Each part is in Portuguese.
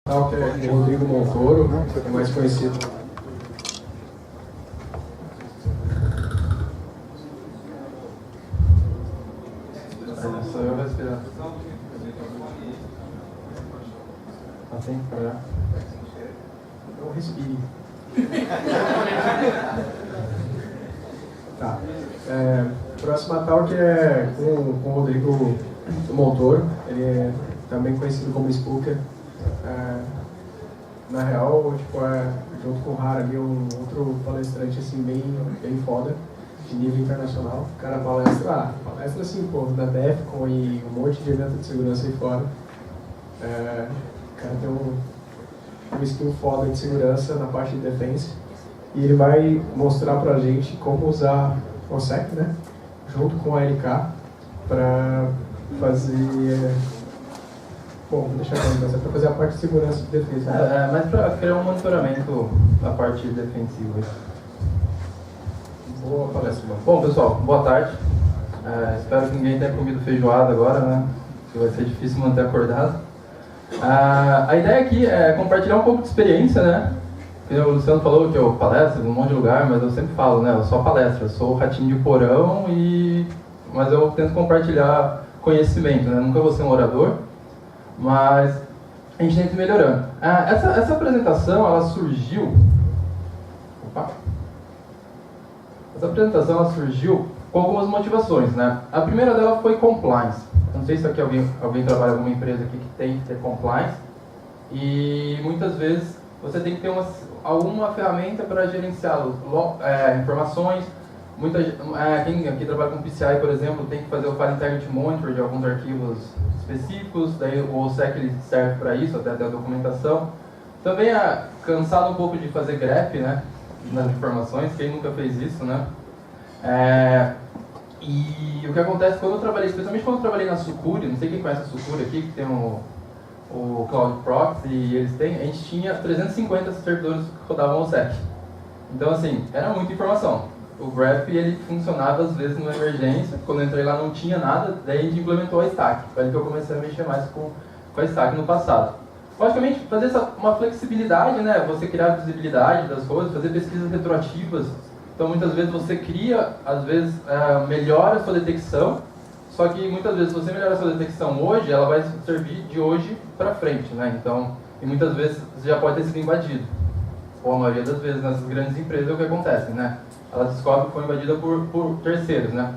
Que é o Rodrigo Montoro, que é mais conhecido. Só eu respirar. Assim, para. Não respire. Tá. Próxima talk é com o Rodrigo Montoro. Ele é também conhecido como Spooker. Na real, junto com o Rara ali, um outro palestrante assim, bem foda, de nível internacional. O cara palestra assim, pô, da DEFCON e um monte de evento de segurança aí fora. O cara tem um skill foda de segurança na parte de defense. E ele vai mostrar pra gente como usar o OSSEC, né, junto com a LK, para fazer... Bom, vou deixar aqui, mas é para fazer a parte de segurança e defesa. Né? Mas para criar um monitoramento da parte defensiva. Boa palestra, mano. Bom, pessoal, boa tarde. Espero que ninguém tenha comido feijoada agora, né? Que vai ser difícil manter acordado. A ideia aqui é compartilhar um pouco de experiência, né? O Luciano falou que eu palestro em um monte de lugar, mas eu sempre falo, né? Eu só palestro, eu sou o ratinho de porão, mas eu tento compartilhar conhecimento, né? Nunca vou ser um orador, mas a gente tenta ir melhorando. Essa apresentação, ela surgiu... Essa apresentação, ela surgiu com algumas motivações, né? A primeira dela foi compliance. Não sei se aqui alguém trabalha em alguma empresa aqui que tem que ter compliance. E muitas vezes você tem que ter alguma ferramenta para gerenciar informações. Quem aqui trabalha com PCI, por exemplo, tem que fazer o File Integrity Monitor de alguns arquivos específicos. Daí o OSSEC ele serve para isso, até a documentação. Também cansado um pouco de fazer grep, né, nas informações. Quem nunca fez isso, né? E o que acontece quando eu trabalhei, especialmente quando eu trabalhei na Sucuri, não sei quem conhece a Sucuri aqui, que tem o Cloud Proxy, e a gente tinha 350 servidores que rodavam o OSSEC. Então, assim, era muita informação. O grep, ele funcionava às vezes numa emergência, quando eu entrei lá não tinha nada, daí a gente implementou a Stack. Foi aí que eu comecei a mexer mais com a Stack no passado. Logicamente, fazer uma flexibilidade, né, você criar a visibilidade das coisas, fazer pesquisas retroativas. Então, muitas vezes você cria, às vezes melhora a sua detecção, só que muitas vezes você melhora a sua detecção hoje, ela vai servir de hoje para frente, né? Então, e muitas vezes você já pode ter sido invadido. Ou a maioria das vezes nessas grandes empresas é o que acontece, né? Elas descobrem que foi invadida por terceiros, né?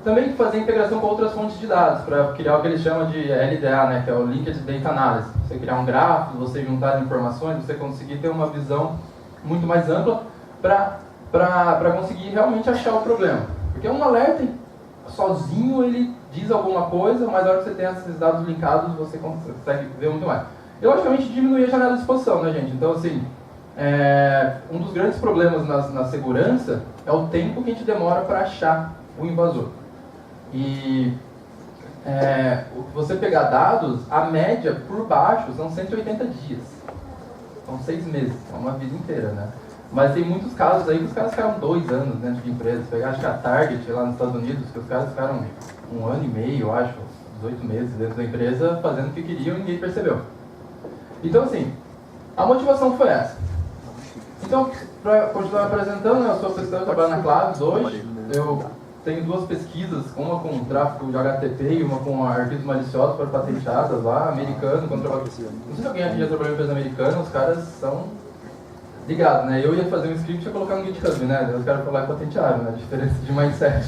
Também fazer integração com outras fontes de dados, para criar o que eles chamam de LDA, né? Que é o Linked Data Analysis. Você criar um gráfico, você juntar as informações, você conseguir ter uma visão muito mais ampla para conseguir realmente achar o problema. Porque um alerta sozinho ele diz alguma coisa, mas na hora que você tem esses dados linkados, você consegue ver muito mais. E logicamente diminuir a janela de exposição, né, gente? Então, assim, um dos grandes problemas na segurança é o tempo que a gente demora para achar o invasor. E você pegar dados, a média por baixo são 180 dias. São 6 meses, é uma vida inteira, né? Mas tem muitos casos aí que os caras ficaram 2 anos dentro de empresas. Pegar, acho que a Target lá nos Estados Unidos, que os caras ficaram 1 ano e meio, eu acho, 18 meses dentro da empresa, fazendo o que queriam e ninguém percebeu. Então, assim, a motivação foi essa. Então, para continuar apresentando, eu sou pesquisador, eu trabalho na Claves hoje. Eu tenho 2 pesquisas, uma com tráfego de HTTP e uma com arquivos maliciosos para patenteadas lá, americano. Não sei se alguém aqui já trabalhou em empresa americana, os caras são ligados, né? Eu ia fazer um script e ia colocar no GitHub, né? Os caras falaram que patentearam, né? Diferença de mindset.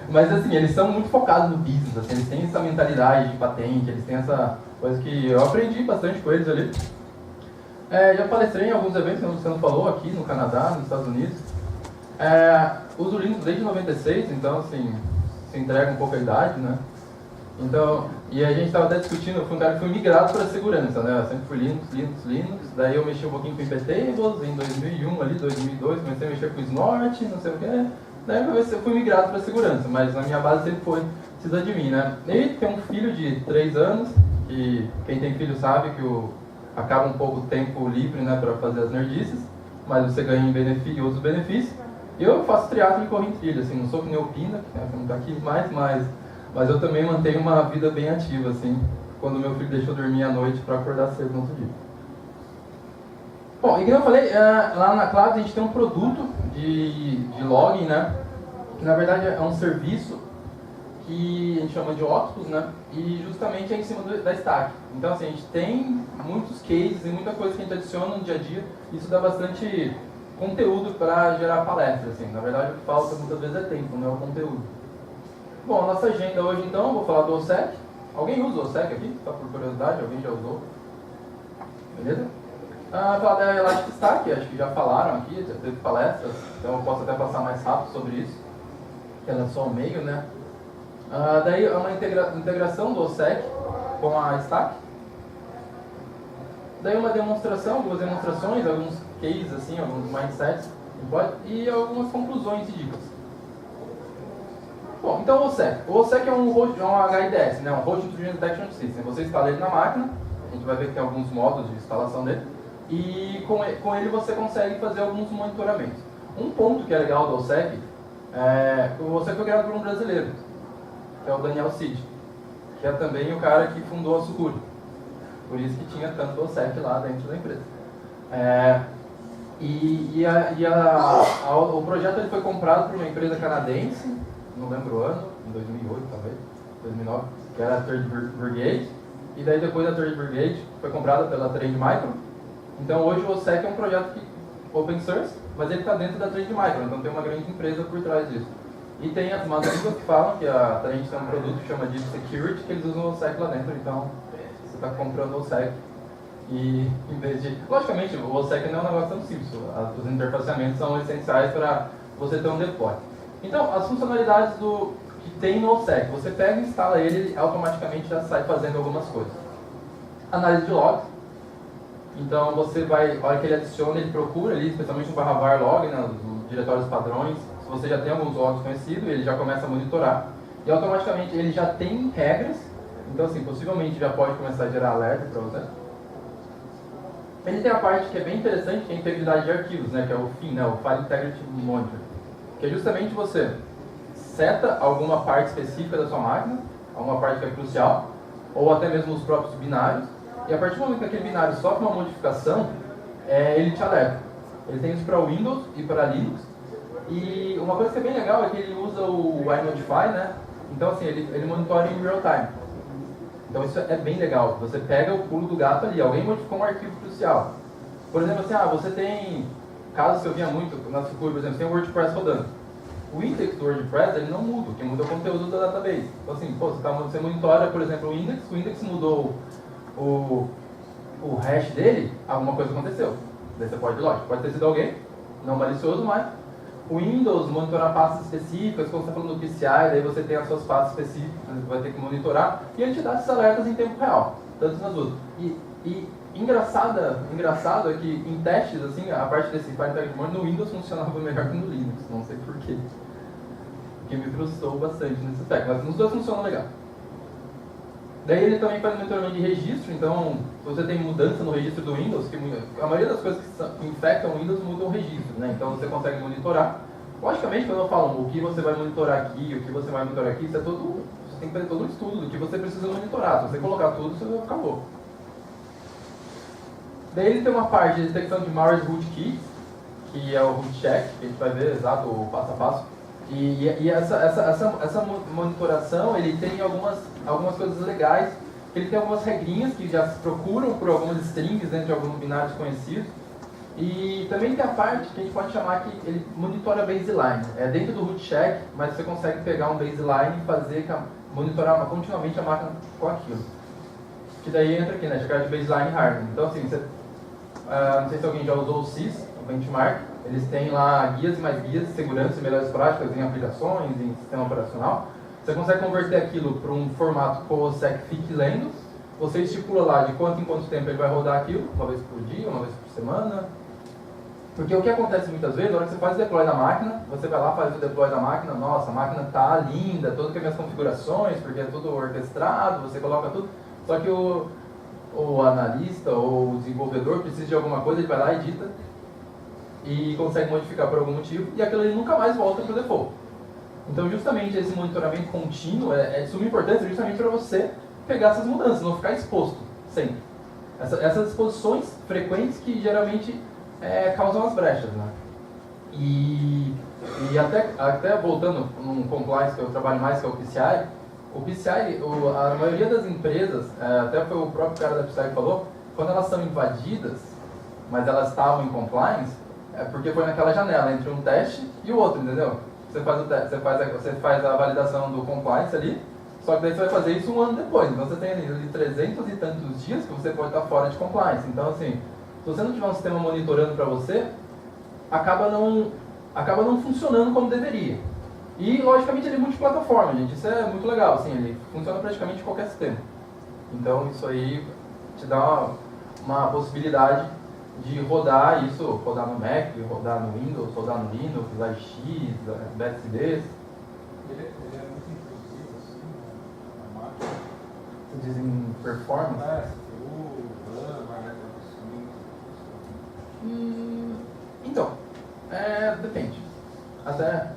Mas assim, eles são muito focados no business, assim, eles têm essa mentalidade de patente, eles têm essa coisa que eu aprendi bastante com eles ali. Já palestrei em alguns eventos, como o Luciano falou, aqui no Canadá, nos Estados Unidos. Uso Linux desde 96, então assim, se entrega um pouco a idade, né? Então, e a gente estava até discutindo, eu fui um cara que foi migrado para segurança, né? Eu sempre fui Linux, daí eu mexi um pouquinho com IPTables em 2001, ali, 2002, comecei a mexer com Snort, não sei o que, daí eu fui migrado para segurança, mas na minha base sempre foi sysadmin, né? E tem um filho de 3 anos, que quem tem filho sabe que acaba um pouco o tempo livre, né, para fazer as nerdices, mas você ganha em benefício e outros benefícios. E eu faço triatlo e corro em trilha, assim, não sou que nem o Pina, que não está aqui mais, mas eu também mantenho uma vida bem ativa, assim. quando meu filho deixou dormir à noite para acordar cedo no outro dia. Bom, e como eu falei, lá na Cloud a gente tem um produto de login, né? Que na verdade é um serviço que a gente chama de Octopus, né? E justamente é em cima da Stack. Então assim, a gente tem muitos cases e muita coisa que a gente adiciona no dia a dia. Isso dá bastante conteúdo para gerar palestras, assim. Na verdade o que falta muitas vezes é tempo, não é o conteúdo. Bom, a nossa agenda hoje então, eu vou falar do OSSEC. Alguém usa o OSSEC aqui? Só por curiosidade, alguém já usou? Beleza? Falar da Elastic Stack, acho que já falaram aqui, já teve palestras, então eu posso até passar mais rápido sobre isso, que ela é só o meio, né? Daí é uma integração do OSSEC com a Stack. Daí uma demonstração, algumas demonstrações, alguns cases, assim, alguns mindsets, e algumas conclusões e dicas. Bom, então o OSSEC. O OSSEC é um HIDS, né? Um Host Intrusion Detection System. Você instala ele na máquina, a gente vai ver que tem alguns modos de instalação dele, e com ele você consegue fazer alguns monitoramentos. Um ponto que é legal do OSSEC o OSSEC foi criado por um brasileiro, que é o Daniel Cid, que é também o cara que fundou a Sucuri. Por isso que tinha tanto OSSEC lá dentro da empresa. O projeto ele foi comprado por uma empresa canadense, não lembro o ano, em 2008 talvez, 2009, que era a Third Brigade, e daí depois da Third Brigade foi comprada pela Trend Micro. Então hoje o OSSEC é um projeto open source, mas ele está dentro da Trend Micro, então tem uma grande empresa por trás disso. E tem as línguas que falam que a Trend tem um produto que chama Deep Security, que eles usam o OSSEC lá dentro, então você está comprando o OSSEC. E em vez de... Logicamente, o OSSEC não é um negócio tão simples, os interfaceamentos são essenciais para você ter um deploy. Então, as funcionalidades que tem no OSSEC, você pega e instala ele automaticamente já sai fazendo algumas coisas. Análise de logs. Então você vai, a hora que ele adiciona, ele procura ali, especialmente no /var log, né, nos diretórios padrões. Se você já tem alguns logs conhecidos, ele já começa a monitorar. E automaticamente ele já tem regras, então assim, possivelmente já pode começar a gerar alerta para você. Ele tem a parte que é bem interessante, que é a integridade de arquivos, né, que é o FIM, né, o File Integrity Monitor. Que é justamente você seta alguma parte específica da sua máquina, alguma parte que é crucial, ou até mesmo os próprios binários, e a partir do momento que aquele binário sofre uma modificação, ele te alerta. Ele tem isso para Windows e para Linux, e uma coisa que é bem legal é que ele usa o iNotify, né? Então assim, ele monitora em real time. Então isso é bem legal, você pega o pulo do gato ali, alguém modificou um arquivo crucial. Por exemplo, assim, você tem, casos que eu via muito na Sucuri, por exemplo, você tem o WordPress rodando. O index do WordPress, ele não muda, o que muda é o conteúdo da database. Então assim, você monitora, por exemplo, o index mudou o hash dele, alguma coisa aconteceu. Daí você pode, lógico, pode ter sido alguém, não malicioso, mas o Windows monitorar pastas específicas, quando você está falando do PCI, daí você tem as suas pastas específicas, você vai ter que monitorar, e ele te dá esses alertas em tempo real, tanto nas duas. E engraçado é que em testes, assim, a parte desse File Integrity Monitor no Windows funcionava melhor que no Linux, não sei porquê. O que me frustrou bastante nesse aspecto, mas nos dois funcionam legal. Daí ele também faz monitoramento de registro, então se você tem mudança no registro do Windows, que a maioria das coisas que infectam o Windows mudam o registro, né? Então você consegue monitorar. Logicamente, quando eu falo o que você vai monitorar aqui, o que você vai monitorar aqui, isso é todo, você tem que fazer todo um estudo do que você precisa monitorar. Se você colocar tudo, você acabou. Daí ele tem uma parte de detecção de malware rootkit, que é o root check, que a gente vai ver exato o passo a passo. E essa monitoração, ele tem algumas coisas legais, ele tem algumas regrinhas que já se procuram por algumas strings dentro de alguns binários conhecidos. E também tem a parte que a gente pode chamar que ele monitora baseline. É dentro do root check, mas você consegue pegar um baseline e monitorar continuamente a máquina com aquilo. Que daí entra aqui, né? Checar de baseline hardware. Então assim, não sei se alguém já usou o SIS, o benchmark. Eles têm lá guias e mais guias de segurança e melhores práticas em aplicações, em sistema operacional. Você consegue converter aquilo para um formato que o OSSEC fique lendo. Você estipula lá de quanto em quanto tempo ele vai rodar aquilo, uma vez por dia, uma vez por semana. Porque o que acontece muitas vezes, na hora que você faz o deploy da máquina, você vai lá, faz o deploy da máquina, nossa, a máquina tá linda, todas as minhas configurações, porque é tudo orquestrado, você coloca tudo. Só que o analista ou o desenvolvedor precisa de alguma coisa, ele vai lá, edita e consegue modificar por algum motivo, e aquilo ali nunca mais volta para o default. Então justamente esse monitoramento contínuo é de suma importância justamente para você pegar essas mudanças, não ficar exposto sempre. Essas exposições frequentes que geralmente causam as brechas, né? E até voltando num compliance que eu trabalho mais, que é o PCI, a maioria das empresas, até foi o próprio cara da PCI que falou, quando elas são invadidas, mas elas estavam em compliance, é porque foi naquela janela entre um teste e o outro, entendeu? Você faz a validação do compliance ali, só que daí você vai fazer isso um ano depois. Então você tem ali 300 e tantos dias que você pode estar fora de compliance. Então assim, se você não tiver um sistema monitorando para você, acaba não funcionando como deveria. E logicamente ele é multiplataforma, gente. Isso é muito legal, assim, ele funciona praticamente em qualquer sistema. Então isso aí te dá uma possibilidade de rodar isso, rodar no Mac, rodar no Windows, rodar no Linux, AIX, BSDs. Ele é muito intrusivo, assim, na máquina. Você diz em performance? CPU, RAM, vai Então, depende. Até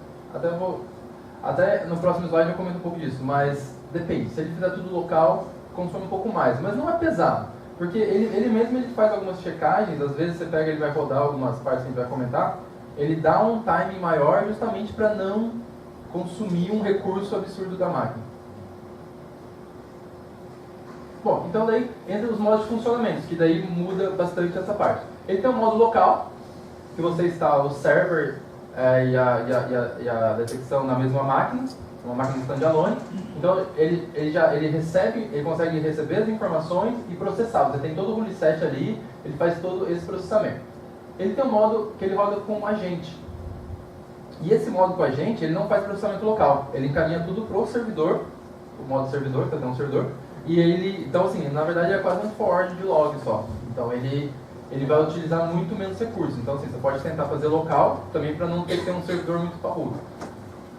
no próximo slide eu comento um pouco disso, mas depende. Se ele fizer tudo local, consome um pouco mais, mas não é pesado. Porque ele mesmo faz algumas checagens, às vezes você pega, ele vai rodar algumas partes que a gente vai comentar, ele dá um timing maior justamente para não consumir um recurso absurdo da máquina. Bom, então daí entra os modos de funcionamento, que daí muda bastante essa parte. Ele tem um modo local, que você instala o server e a detecção na mesma máquina, uma máquina standalone. Então ele consegue receber as informações e processar. Você tem todo o rule set ali, ele faz todo esse processamento. Ele tem um modo que ele roda com um agente. E esse modo com agente, ele não faz processamento local. Ele encaminha tudo para o servidor, o modo servidor, que é um servidor. Então assim, na verdade é quase um forward de log só. Então ele vai utilizar muito menos recursos. Então assim, você pode tentar fazer local, também para não ter que ter um servidor muito parrudo.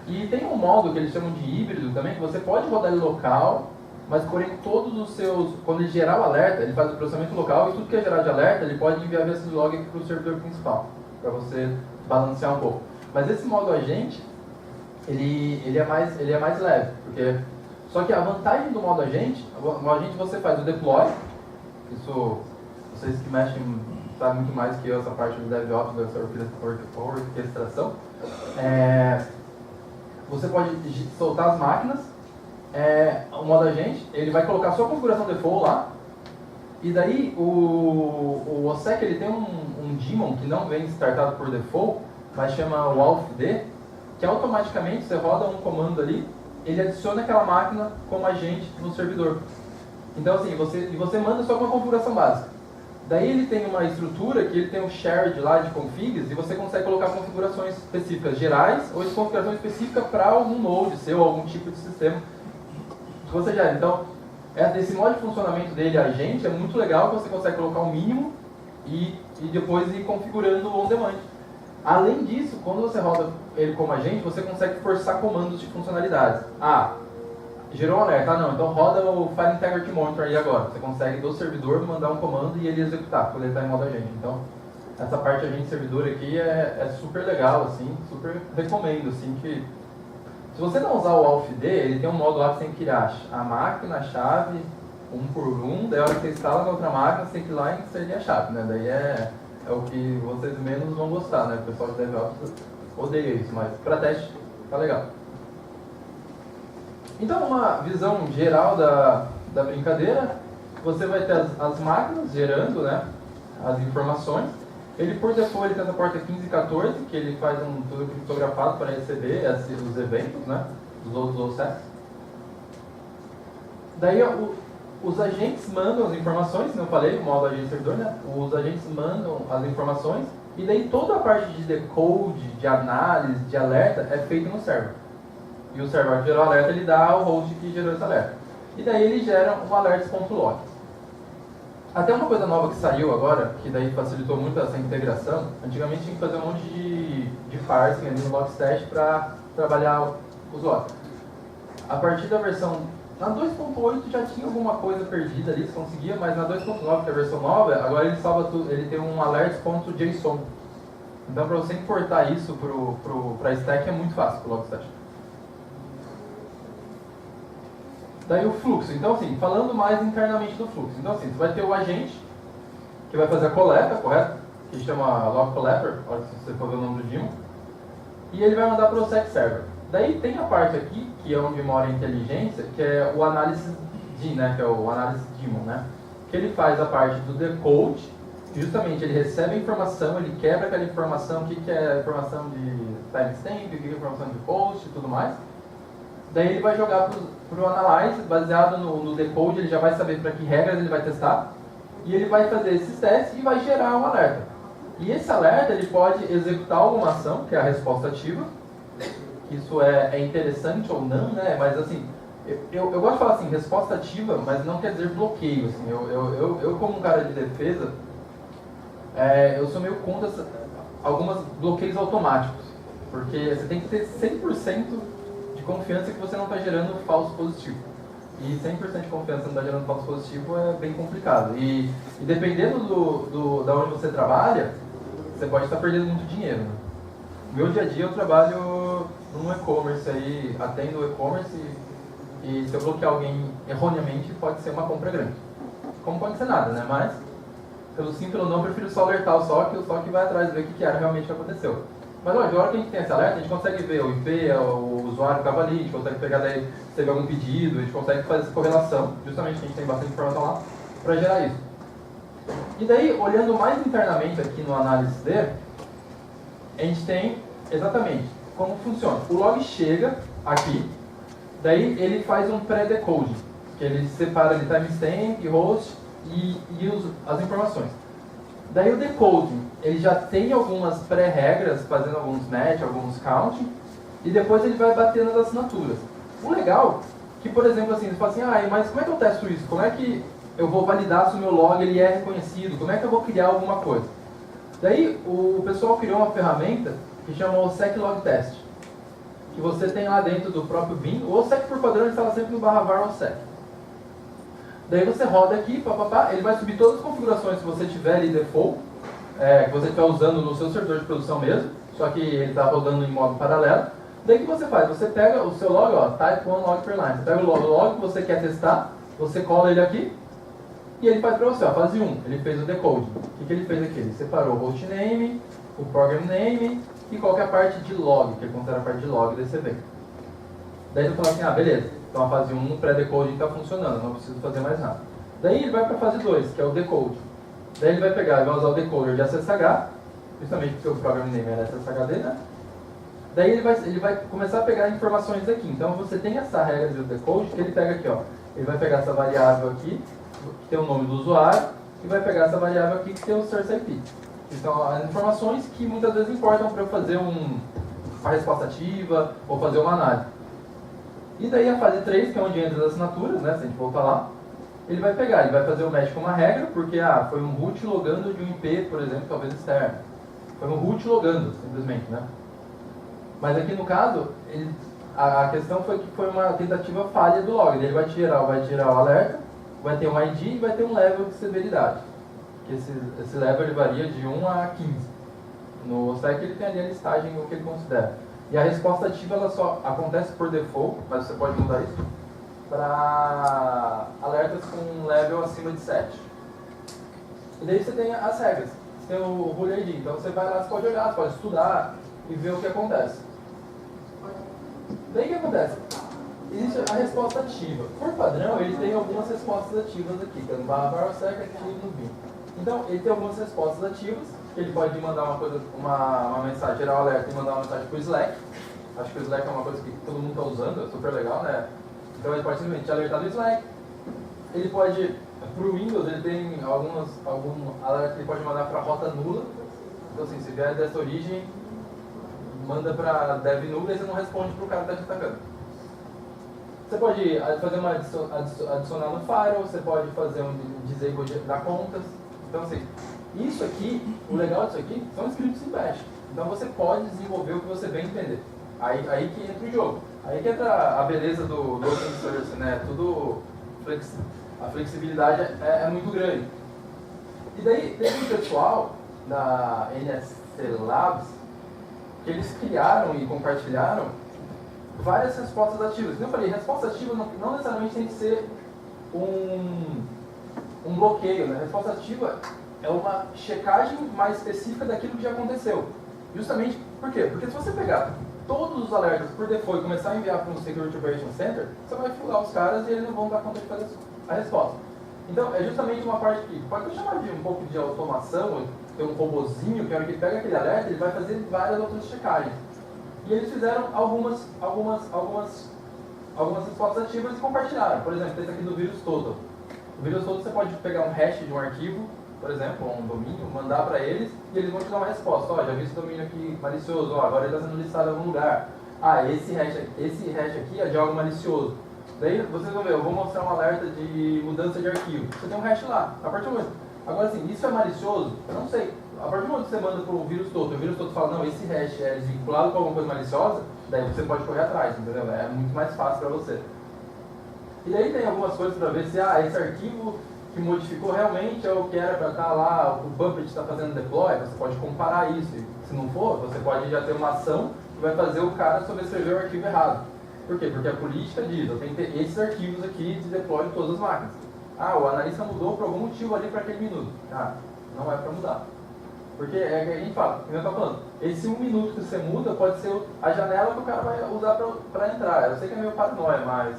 E tem um modo que eles chamam de híbrido também, que você pode rodar ele local, mas porém todos os seus... Quando ele gerar o alerta, ele faz o processamento local e tudo que é gerado de alerta, ele pode enviar esse log aqui para o servidor principal, para você balancear um pouco. Mas esse modo agente, ele é mais leve, porque... Só que a vantagem do modo agente você faz o deploy, isso vocês que mexem sabem muito mais que eu essa parte do DevOps, dessa orquestração. Você pode soltar as máquinas, o modo agente, ele vai colocar a sua configuração default lá, e daí o OSSEC ele tem um daemon que não vem startado por default, mas chama o ALFD, que automaticamente você roda um comando ali, ele adiciona aquela máquina como agente no servidor. Então assim, você manda só uma configuração básica. Daí ele tem uma estrutura que ele tem um shared lá de configs e você consegue colocar configurações específicas gerais ou configuração específica para algum node seu, algum tipo de sistema que você gera. Então, esse modo de funcionamento dele, agente, é muito legal, que você consegue colocar o mínimo e depois ir configurando on demand. Além disso, quando você roda ele como agente, você consegue forçar comandos de funcionalidades. Gerou um alerta, não, então roda o File Integrity Monitor aí agora. Você consegue do servidor mandar um comando e ele executar, quando ele está em modo agente. Então, essa parte agente-servidor aqui é super legal, assim, super recomendo, assim, que... Se você não usar o ALFD, ele tem um modo lá que você tem que criar a máquina, a chave, um por um, daí a hora que você instala na outra máquina, você tem que ir lá e inserir a chave, né? Daí é o que vocês menos vão gostar, né? O pessoal de DevOps odeia isso, mas para teste tá legal. Então, uma visão geral da brincadeira, você vai ter as máquinas gerando, né, as informações. Ele, por default, ele tem essa porta 15 e 14, que ele faz tudo criptografado para receber os eventos, né, dos outros OSS. Daí, os agentes mandam as informações, como eu falei, o modo agente-servidor, né, os agentes mandam as informações, e daí toda a parte de decode, de análise, de alerta, é feita no server. E o server que gerou o alerta, ele dá ao host que gerou esse alerta. E daí ele gera um alerts.log. Até uma coisa nova que saiu agora, que daí facilitou muito essa integração, antigamente tinha que fazer um monte de parsing ali no Logstash para trabalhar os logs. A partir da versão... Na 2.8 já tinha alguma coisa perdida ali, se conseguia, mas na 2.9, que é a versão nova, agora ele salva tudo, ele tem um alerts.json. Então para você importar isso para a stack é muito fácil, para o Logstash. Daí o fluxo. Então, assim, falando mais internamente do fluxo. Então, assim, você vai ter o agente, que vai fazer a coleta, correto? Que chama log collector, olha se você for ver o nome do daemon. E ele vai mandar para o SEC server. Daí tem a parte aqui, que é onde mora a inteligência, que é o análise de, né? Que é o análise daemon, né? Que ele faz a parte do decode, que justamente ele recebe a informação, ele quebra aquela informação, o que é a informação de timestamp, o que é a informação de post e tudo mais. Daí ele vai jogar para o analyze, baseado no decode, ele já vai saber para que regras ele vai testar. E ele vai fazer esses testes e vai gerar um alerta. E esse alerta ele pode executar alguma ação, que é a resposta ativa. Isso é interessante ou não, né? Mas assim, eu gosto de falar assim, resposta ativa, mas não quer dizer bloqueio. Assim. Eu como um cara de defesa, eu sou meio contra alguns bloqueios automáticos. Porque você tem que ter 100% de confiança que você não está gerando falso positivo. E 100% de confiança não está gerando falso positivo é bem complicado. E dependendo da onde você trabalha, você pode estar perdendo muito dinheiro. Né? No meu dia a dia eu trabalho num e-commerce aí, atendo o e-commerce e se eu bloquear alguém erroneamente pode ser uma compra grande. Como pode ser nada, né? Mas pelo sim, pelo não, eu prefiro só alertar o SOC vai atrás ver o que era realmente que aconteceu. Mas ó, de hora que a gente tem esse alerta, a gente consegue ver o IP, o usuário que estava ali, a gente consegue pegar daí se teve algum pedido, a gente consegue fazer essa correlação, justamente que a gente tem bastante informação lá, para gerar isso. E daí, olhando mais internamente aqui no análise D, a gente tem exatamente como funciona. O log chega aqui, daí ele faz um pré-decode, que ele separa ali timestamp, host e as informações. Daí o decoding, ele já tem algumas pré-regras, fazendo alguns match, alguns count, e depois ele vai bater nas assinaturas. O legal, que por exemplo assim, você fala assim, mas como é que eu testo isso? Como é que eu vou validar se o meu log ele é reconhecido? Como é que eu vou criar alguma coisa? Daí o pessoal criou uma ferramenta que chama o SecLog Test, que você tem lá dentro do próprio bin. O OSSEC por padrão instala sempre no /var OSSEC. Daí você roda aqui, ele vai subir todas as configurações que você tiver ali default, que você estiver usando no seu servidor de produção mesmo, só que ele está rodando em modo paralelo. Daí o que você faz? Você pega o seu log, type 1 log per line. Você pega o log que você quer testar, você cola ele aqui, e ele faz para você, fase 1, ele fez o decode. O que ele fez aqui? Ele separou o hostname, o program name e qualquer parte de log, que ele considera a parte de log desse evento. Daí ele fala assim, beleza, então a fase 1, o pré-decode está funcionando, não preciso fazer mais nada. Daí ele vai para a fase 2, que é o decode. Daí ele vai pegar e vai usar o decoder de SSH, justamente porque o program name era SSHD, né? Daí ele vai começar a pegar informações aqui. Então você tem essa regra do decode que ele pega aqui, ele vai pegar essa variável aqui, que tem o nome do usuário, e vai pegar essa variável aqui que tem o source IP. Então, as informações que muitas vezes importam para eu fazer uma resposta ativa ou fazer uma análise. E daí a fase 3, que é onde entra as assinaturas, né, se a gente voltar lá, ele vai pegar, ele vai fazer o match com uma regra, porque foi um root logando de um IP, por exemplo, talvez externo. Foi um root logando, simplesmente, né? Mas aqui no caso, a questão foi que foi uma tentativa falha do log. Ele vai tirar o alerta, vai ter um ID e vai ter um level de severidade. Esse level ele varia de 1 a 15. No OSSEC ele tem ali a listagem, o que ele considera. E a resposta ativa ela só acontece por default, mas você pode mudar isso, para alertas com um level acima de 7. E daí você tem as regras. Você tem o Rule ID, então você vai lá, você pode olhar, você pode estudar e ver o que acontece. Daí o que acontece? Existe a resposta ativa. Por padrão, ele tem algumas respostas ativas aqui, que é no /var OSSEC aqui no bin. Então, ele tem algumas respostas ativas, que ele pode mandar uma mensagem, gerar um alerta e mandar uma mensagem para o Slack. Acho que o Slack é uma coisa que todo mundo está usando, é super legal, né? Então ele pode simplesmente alertar no Slack. Ele pode, para o Windows, ele tem algum alerta que ele pode mandar para rota nula. Então assim, se vier dessa origem, manda para dev null e você não responde para o cara que está te atacando. Você pode fazer adicionar no firewall, você pode fazer um disable da contas. Então assim, isso aqui, o legal disso aqui, são scripts em bash. Então você pode desenvolver o que você bem entender. Aí que entra o jogo. Aí que entra a beleza do open source, né? A flexibilidade é muito grande. E daí tem um pessoal da NSC Labs que eles criaram e compartilharam várias respostas ativas. Como eu falei, resposta ativa não necessariamente tem que ser um bloqueio, né? Resposta ativa é uma checagem mais específica daquilo que já aconteceu. Justamente por quê? Porque se você pegar todos os alertas por default e começar a enviar para um Security Operations Center, você vai fular os caras e eles não vão dar conta de fazer a resposta. Então, é justamente uma parte que pode chamar de um pouco de automação, ter um robozinho que, na hora que ele pega aquele alerta, ele vai fazer várias outras checagens. E eles fizeram algumas respostas ativas e compartilharam. Por exemplo, esse aqui do vírus total. O vírus total você pode pegar um hash de um arquivo, por exemplo, um domínio, mandar para eles e eles vão te dar uma resposta. Ó, já vi esse domínio aqui malicioso, ó, agora ele está sendo listado em algum lugar. Ah, esse hash aqui é de algo malicioso. Daí vocês vão ver, eu vou mostrar um alerta de mudança de arquivo. Você tem um hash lá, a partir do momento. Agora assim, isso é malicioso? Eu não sei. A partir do momento que você manda para o vírus todo fala, não, esse hash é vinculado com alguma coisa maliciosa, daí você pode correr atrás, entendeu? É muito mais fácil para você. E daí tem algumas coisas para ver se esse arquivo que modificou realmente é o que era para estar lá, o Puppet está fazendo deploy, você pode comparar isso. Se não for, você pode já ter uma ação que vai fazer o cara sobrescrever o arquivo errado. Por quê? Porque a política diz, eu tenho que ter esses arquivos aqui de deploy em todas as máquinas. Ah, o analista mudou por algum motivo ali para aquele minuto. Ah, não é para mudar. Porque é que a gente fala, como eu estou falando, esse 1 minuto que você muda pode ser a janela que o cara vai usar para entrar. Eu sei que é meio paranoia, mas...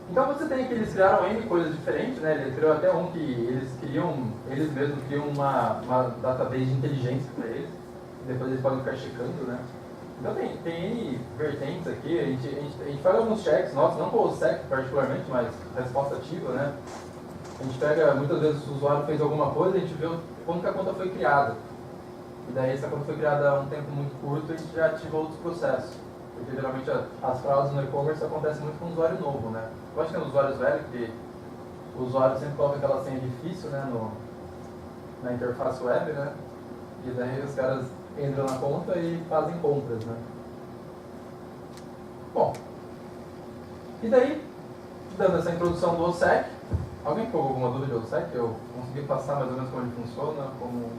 Então você tem que eles criaram N coisas diferentes, né? Eles criaram até um que eles mesmos criam uma database de inteligência para eles. E depois eles podem ficar checando, né? Então tem N vertentes aqui, a gente faz alguns checks, nossos, não com o SEC particularmente, mas resposta ativa, né? A gente pega, muitas vezes o usuário fez alguma coisa, a gente vê quando que a conta foi criada. E daí, se a conta foi criada há um tempo muito curto, a gente já ativa outros processos. Porque geralmente as fraudes no e-commerce acontecem muito com o usuário novo, né? Eu acho que é nos usuários velhos, que o usuário sempre coloca aquela senha difícil, né, na interface web, né? E daí os caras entram na conta e fazem compras, né? Bom, e daí, dando essa introdução do OSSEC, alguém ficou com alguma dúvida do OSSEC? Eu consegui passar mais ou menos como ele funciona, como...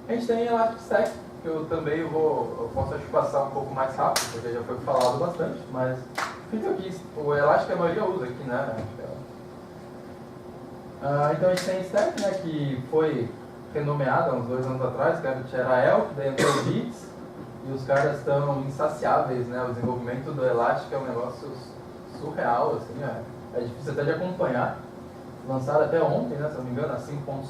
A gente tem ElasticSec, que eu também eu posso acho, passar um pouco mais rápido, porque já foi falado bastante, mas fica aqui, o Elastic a maioria usa aqui, né? Então a gente tem Stack, né, que foi renomeado há uns 2 anos atrás, que era Elk, daí entrou o Bits, e os caras estão insaciáveis, né? O desenvolvimento do Elastic é um negócio surreal, assim, é difícil até de acompanhar. Lançaram até ontem, né, se não me engano, a 5.5,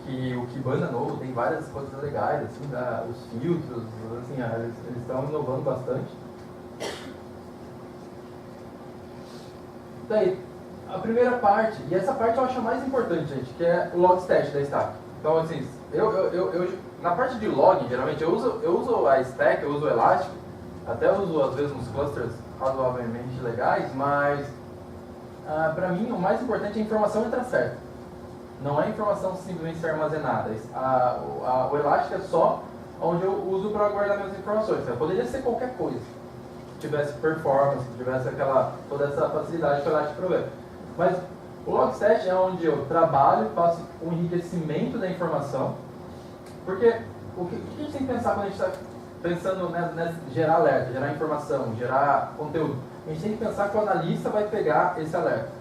que o Kibana novo tem várias coisas legais, assim, né, os filtros, assim, eles estão inovando bastante. Daí, a primeira parte, e essa parte eu acho a mais importante, gente, que é o Logstash da Stack. Então, assim, na parte de log, geralmente, eu uso a Stack, eu uso o Elastic, até uso, às vezes, uns clusters razoavelmente legais, mas, para mim, o mais importante é a informação entrar certa. Não é a informação simplesmente ser armazenada. O Elastic é só onde eu uso para guardar minhas informações. Poderia ser qualquer coisa. Que tivesse performance, que tivesse toda essa facilidade que o Elastic provê. Mas o Logstash é onde eu trabalho, faço um enriquecimento da informação. Porque o que a gente tem que pensar quando a gente está pensando em gerar alerta, gerar informação, gerar conteúdo? A gente tem que pensar que o analista vai pegar esse alerta.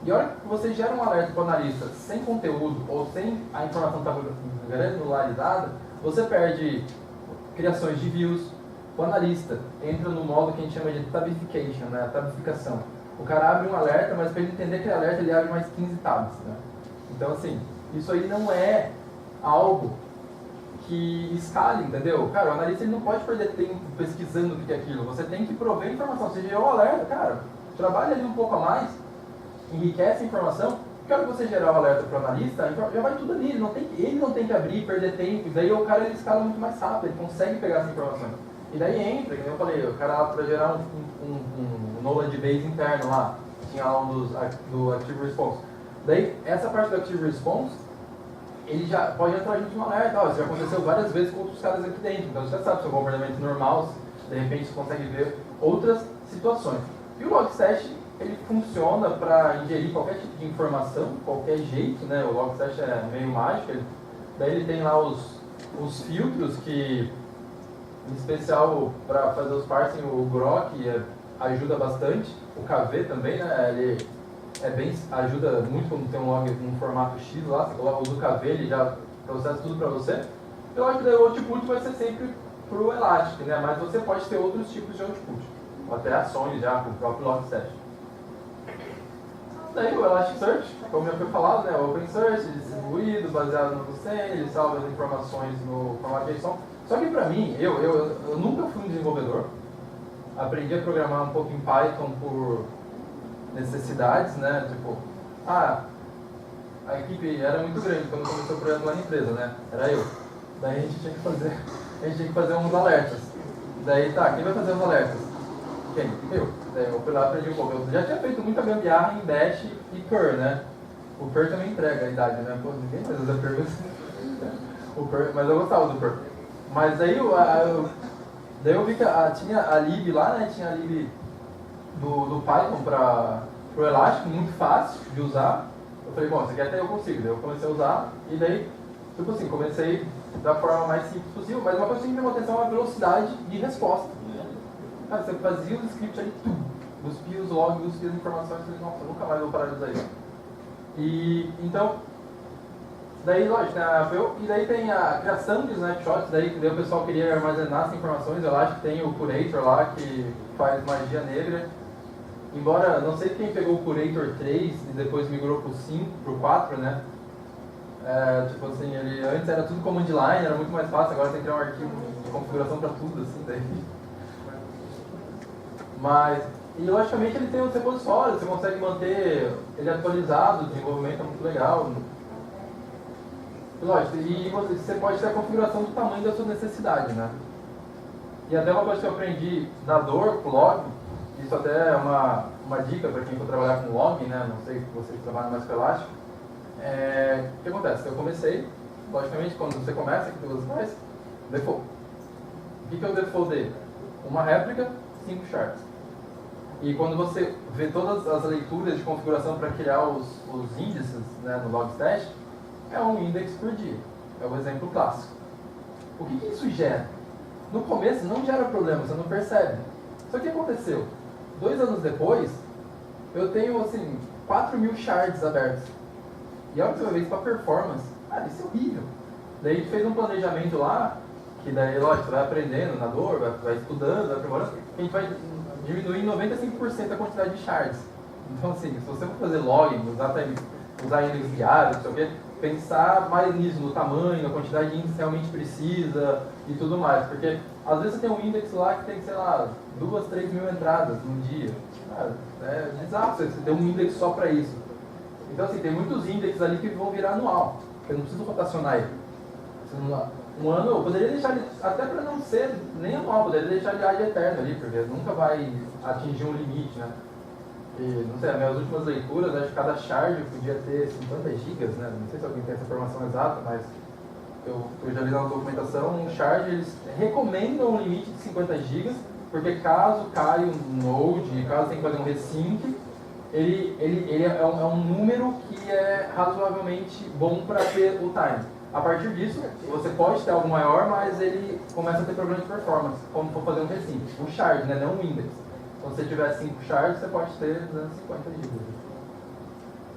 E a hora que você gera um alerta para o analista sem conteúdo ou sem a informação estar granularizada, você perde criações de views. O analista entra no modo que a gente chama de tabification, né? Tabificação. O cara abre um alerta, mas para ele entender aquele alerta, ele abre mais 15 tabs. Né? Então, assim, isso aí não é algo que escale, entendeu? Cara, o analista ele não pode perder tempo pesquisando o que é aquilo. Você tem que prover informação. Você gerou um alerta, cara, trabalha ali um pouco a mais, enriquece a informação. Porque a hora que você gerar o alerta para o analista, já vai tudo ali. Ele não tem que abrir, perder tempo. Daí o cara ele escala muito mais rápido, ele consegue pegar essa informação. E daí entra, como eu falei, o cara para gerar um knowledge base interno lá, tinha lá do Active Response. Daí, essa parte do Active Response, ele já pode entrar junto no alerta. Isso já aconteceu várias vezes com outros caras aqui dentro. Então você já sabe, seu comportamento normal, de repente você consegue ver outras situações. E o Logstash, ele funciona para ingerir qualquer tipo de informação, qualquer jeito, né? O Logstash é meio mágico. Daí ele tem lá os filtros que Em especial para fazer os parsing, o Grok ajuda bastante. O KV também, né? Ele ajuda muito quando tem um log em formato X lá. Você coloca o KV, ele já processa tudo para você. Eu acho que daí o output vai ser sempre para o Elastic, né? Mas você pode ter outros tipos de output. Ou até ações já, com o próprio Logstash. Daí o Elasticsearch, como já foi falado, né? O Open Source, distribuído, baseado no Lucene, ele salva as informações no formato JSON. Só que pra mim, eu nunca fui um desenvolvedor. Aprendi a programar um pouco em Python por necessidades, né? Tipo, a equipe era muito grande quando começou o projeto lá na empresa, né? Era eu. Daí a gente tinha que fazer uns alertas. Daí tá, quem vai fazer os alertas? Quem? Eu. Daí eu fui lá e aprendi um pouco. Eu já tinha feito muita gambiarra em Bash e Perl, né? O Perl também entrega a idade, né? Pô, ninguém faz essa pergunta. O Perl, mas eu gostava do Perl. Mas daí eu vi que tinha a lib lá, né? Tinha a lib do Python pro Elastic, muito fácil de usar. Eu falei, bom, isso aqui até eu consigo. Daí eu comecei a usar e daí, tipo assim, comecei da forma mais simples possível, mas uma coisa que me chamou atenção é a velocidade de resposta. Cara, você fazia os scripts ali, cuspia os logs, cuspia as informações, e nossa, eu nunca mais vou parar de usar isso. E, então, daí, lógico, e daí tem a criação de snapshots, daí o pessoal queria armazenar as informações, eu acho que tem o Curator lá, que faz magia negra. Embora, não sei quem pegou o Curator 3 e depois migrou pro 5, pro 4, né? Tipo assim, ele antes era tudo command line, era muito mais fácil, agora tem que criar um arquivo de configuração para tudo, assim, daí. Mas, e logicamente ele tem os repositórios, você consegue manter ele atualizado, o desenvolvimento é muito legal. Lógico, e você pode ter a configuração do tamanho da sua necessidade, né? E até uma coisa que eu aprendi na Dor, com o log, isso até é uma dica para quem for trabalhar com log, né? Não sei se vocês trabalham mais com Elastic. O que acontece? Eu comecei, logicamente, quando você começa, que você faz, default. O que é o default dele? Uma réplica, 5 shards. E quando você vê todas as leituras de configuração para criar os índices, né, no Logstash, é um index por dia. É o exemplo clássico. O que isso gera? No começo não gera problema, você não percebe. Só que o que aconteceu? 2 anos depois, eu tenho assim 4.000 shards abertos. E a hora que você vai ver isso para performance, isso é horrível. Daí a gente fez um planejamento lá, que daí, lógico, você vai aprendendo na Dor, vai estudando, vai aprimorando, que a gente vai diminuir em 95% a quantidade de shards. Então assim, se você for fazer logging, usar index diário, não sei o quê, pensar mais nisso, no tamanho, na quantidade de índice realmente precisa e tudo mais. Porque às vezes você tem um index lá que tem, sei lá, 2, 3 mil entradas num dia. É bizarro você ter um index só para isso. Então assim, tem muitos índices ali que vão virar anual. Eu não preciso rotacionar ele. Um ano eu poderia deixar ele, até para não ser nem anual, poderia deixar ele ad eterno ali, porque nunca vai atingir um limite, né? E, não sei, as minhas últimas leituras, acho que cada shard podia ter 50 gigas, né? Não sei se alguém tem essa informação exata, mas eu já li na documentação, um shard, eles recomendam um limite de 50 gigas, porque caso caia um node, caso tenha que fazer um resync, ele é um número que é razoavelmente bom para ter o time. A partir disso, você pode ter algo maior, mas ele começa a ter problema de performance, como for fazer um resync. Um shard, né? Não um index. Se você tiver 5 shards, você pode ter 250 GB.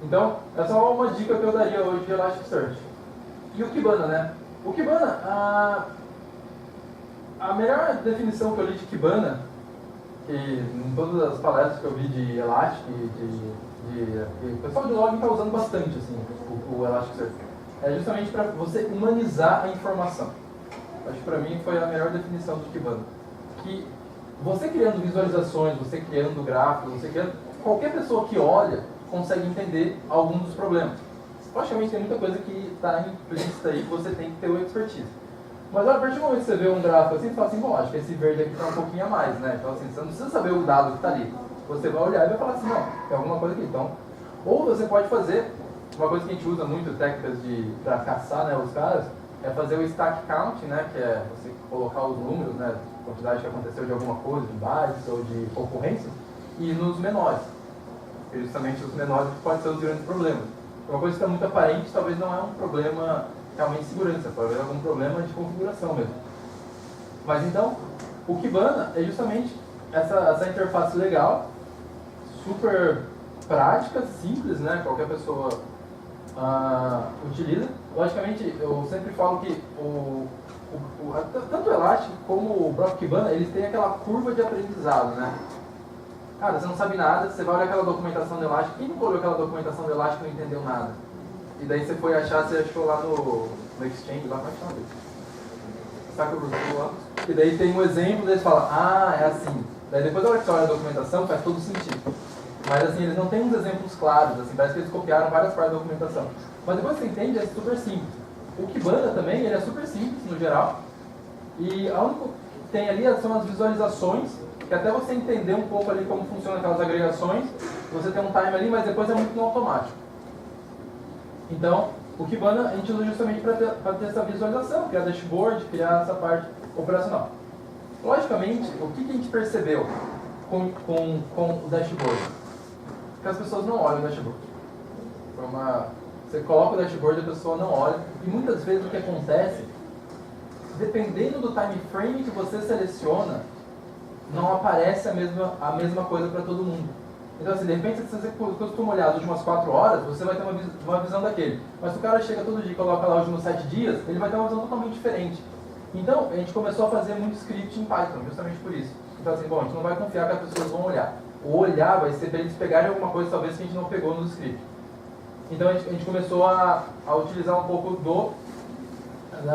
Então, é só uma dica que eu daria hoje de Elasticsearch. E o Kibana, né? O Kibana, a melhor definição que eu li de Kibana, que em todas as palestras que eu vi de Elastic, o pessoal de log está usando bastante assim, o Elasticsearch, é justamente para você humanizar a informação. Acho que para mim foi a melhor definição do Kibana. Que você criando visualizações, você criando gráficos, qualquer pessoa que olha consegue entender algum dos problemas. Logicamente tem muita coisa que está implícita aí que você tem que ter o expertise. Mas a partir do momento que você vê um gráfico assim, você fala assim, bom, acho que esse verde aqui está um pouquinho a mais, né? Então assim, você não precisa saber o dado que está ali. Você vai olhar e vai falar assim, não, tem alguma coisa aqui. Então, ou você pode fazer, uma coisa que a gente usa muito, técnicas para caçar, né, os caras, é fazer o stack count, né, que é você colocar os números, né, quantidade que aconteceu de alguma coisa, de bytes ou de concorrência, e nos menores. Porque justamente os menores podem ser os grandes problemas. Uma coisa que está muito aparente, talvez não é um problema realmente de segurança, pode haver algum problema de configuração mesmo. Mas então, o Kibana é justamente essa interface legal, super prática, simples, né? Qualquer pessoa utiliza. Logicamente, eu sempre falo que tanto o Elastic como o próprio Kibana, eles têm aquela curva de aprendizado, né? Cara, você não sabe nada, você vai olhar aquela documentação do Elastic, quem nunca olhou aquela documentação do Elastic e não entendeu nada? E daí você foi achar, você achou lá no Exchange, lá como é que chama dele? Saca o Brasil lá. E daí tem um exemplo, daí você fala, é assim. Daí depois da hora que você olha a documentação, faz todo sentido. Mas assim, eles não têm uns exemplos claros, assim, parece que eles copiaram várias partes da documentação. Mas depois que você entende, é super simples. O Kibana também, ele é super simples no geral. E a única que tem ali são as visualizações, que até você entender um pouco ali como funcionam aquelas agregações, você tem um time ali, mas depois é muito no automático. Então, o Kibana a gente usa justamente para ter essa visualização, criar dashboard, criar essa parte operacional. Logicamente, o que a gente percebeu com o dashboard? Que as pessoas não olham o dashboard. Você coloca o dashboard e a pessoa não olha. E muitas vezes o que acontece, dependendo do time frame que você seleciona, não aparece a mesma coisa para todo mundo. Então, assim, de repente, se você costuma olhar as últimas 4 horas, você vai ter uma visão daquele. Mas se o cara chega todo dia e coloca lá os últimos 7 dias, ele vai ter uma visão totalmente diferente. Então, a gente começou a fazer muito script em Python, justamente por isso. Então, assim, bom, a gente não vai confiar que as pessoas vão olhar. O olhar vai ser para eles pegarem alguma coisa, talvez, que a gente não pegou no script. Então, a gente começou a utilizar um pouco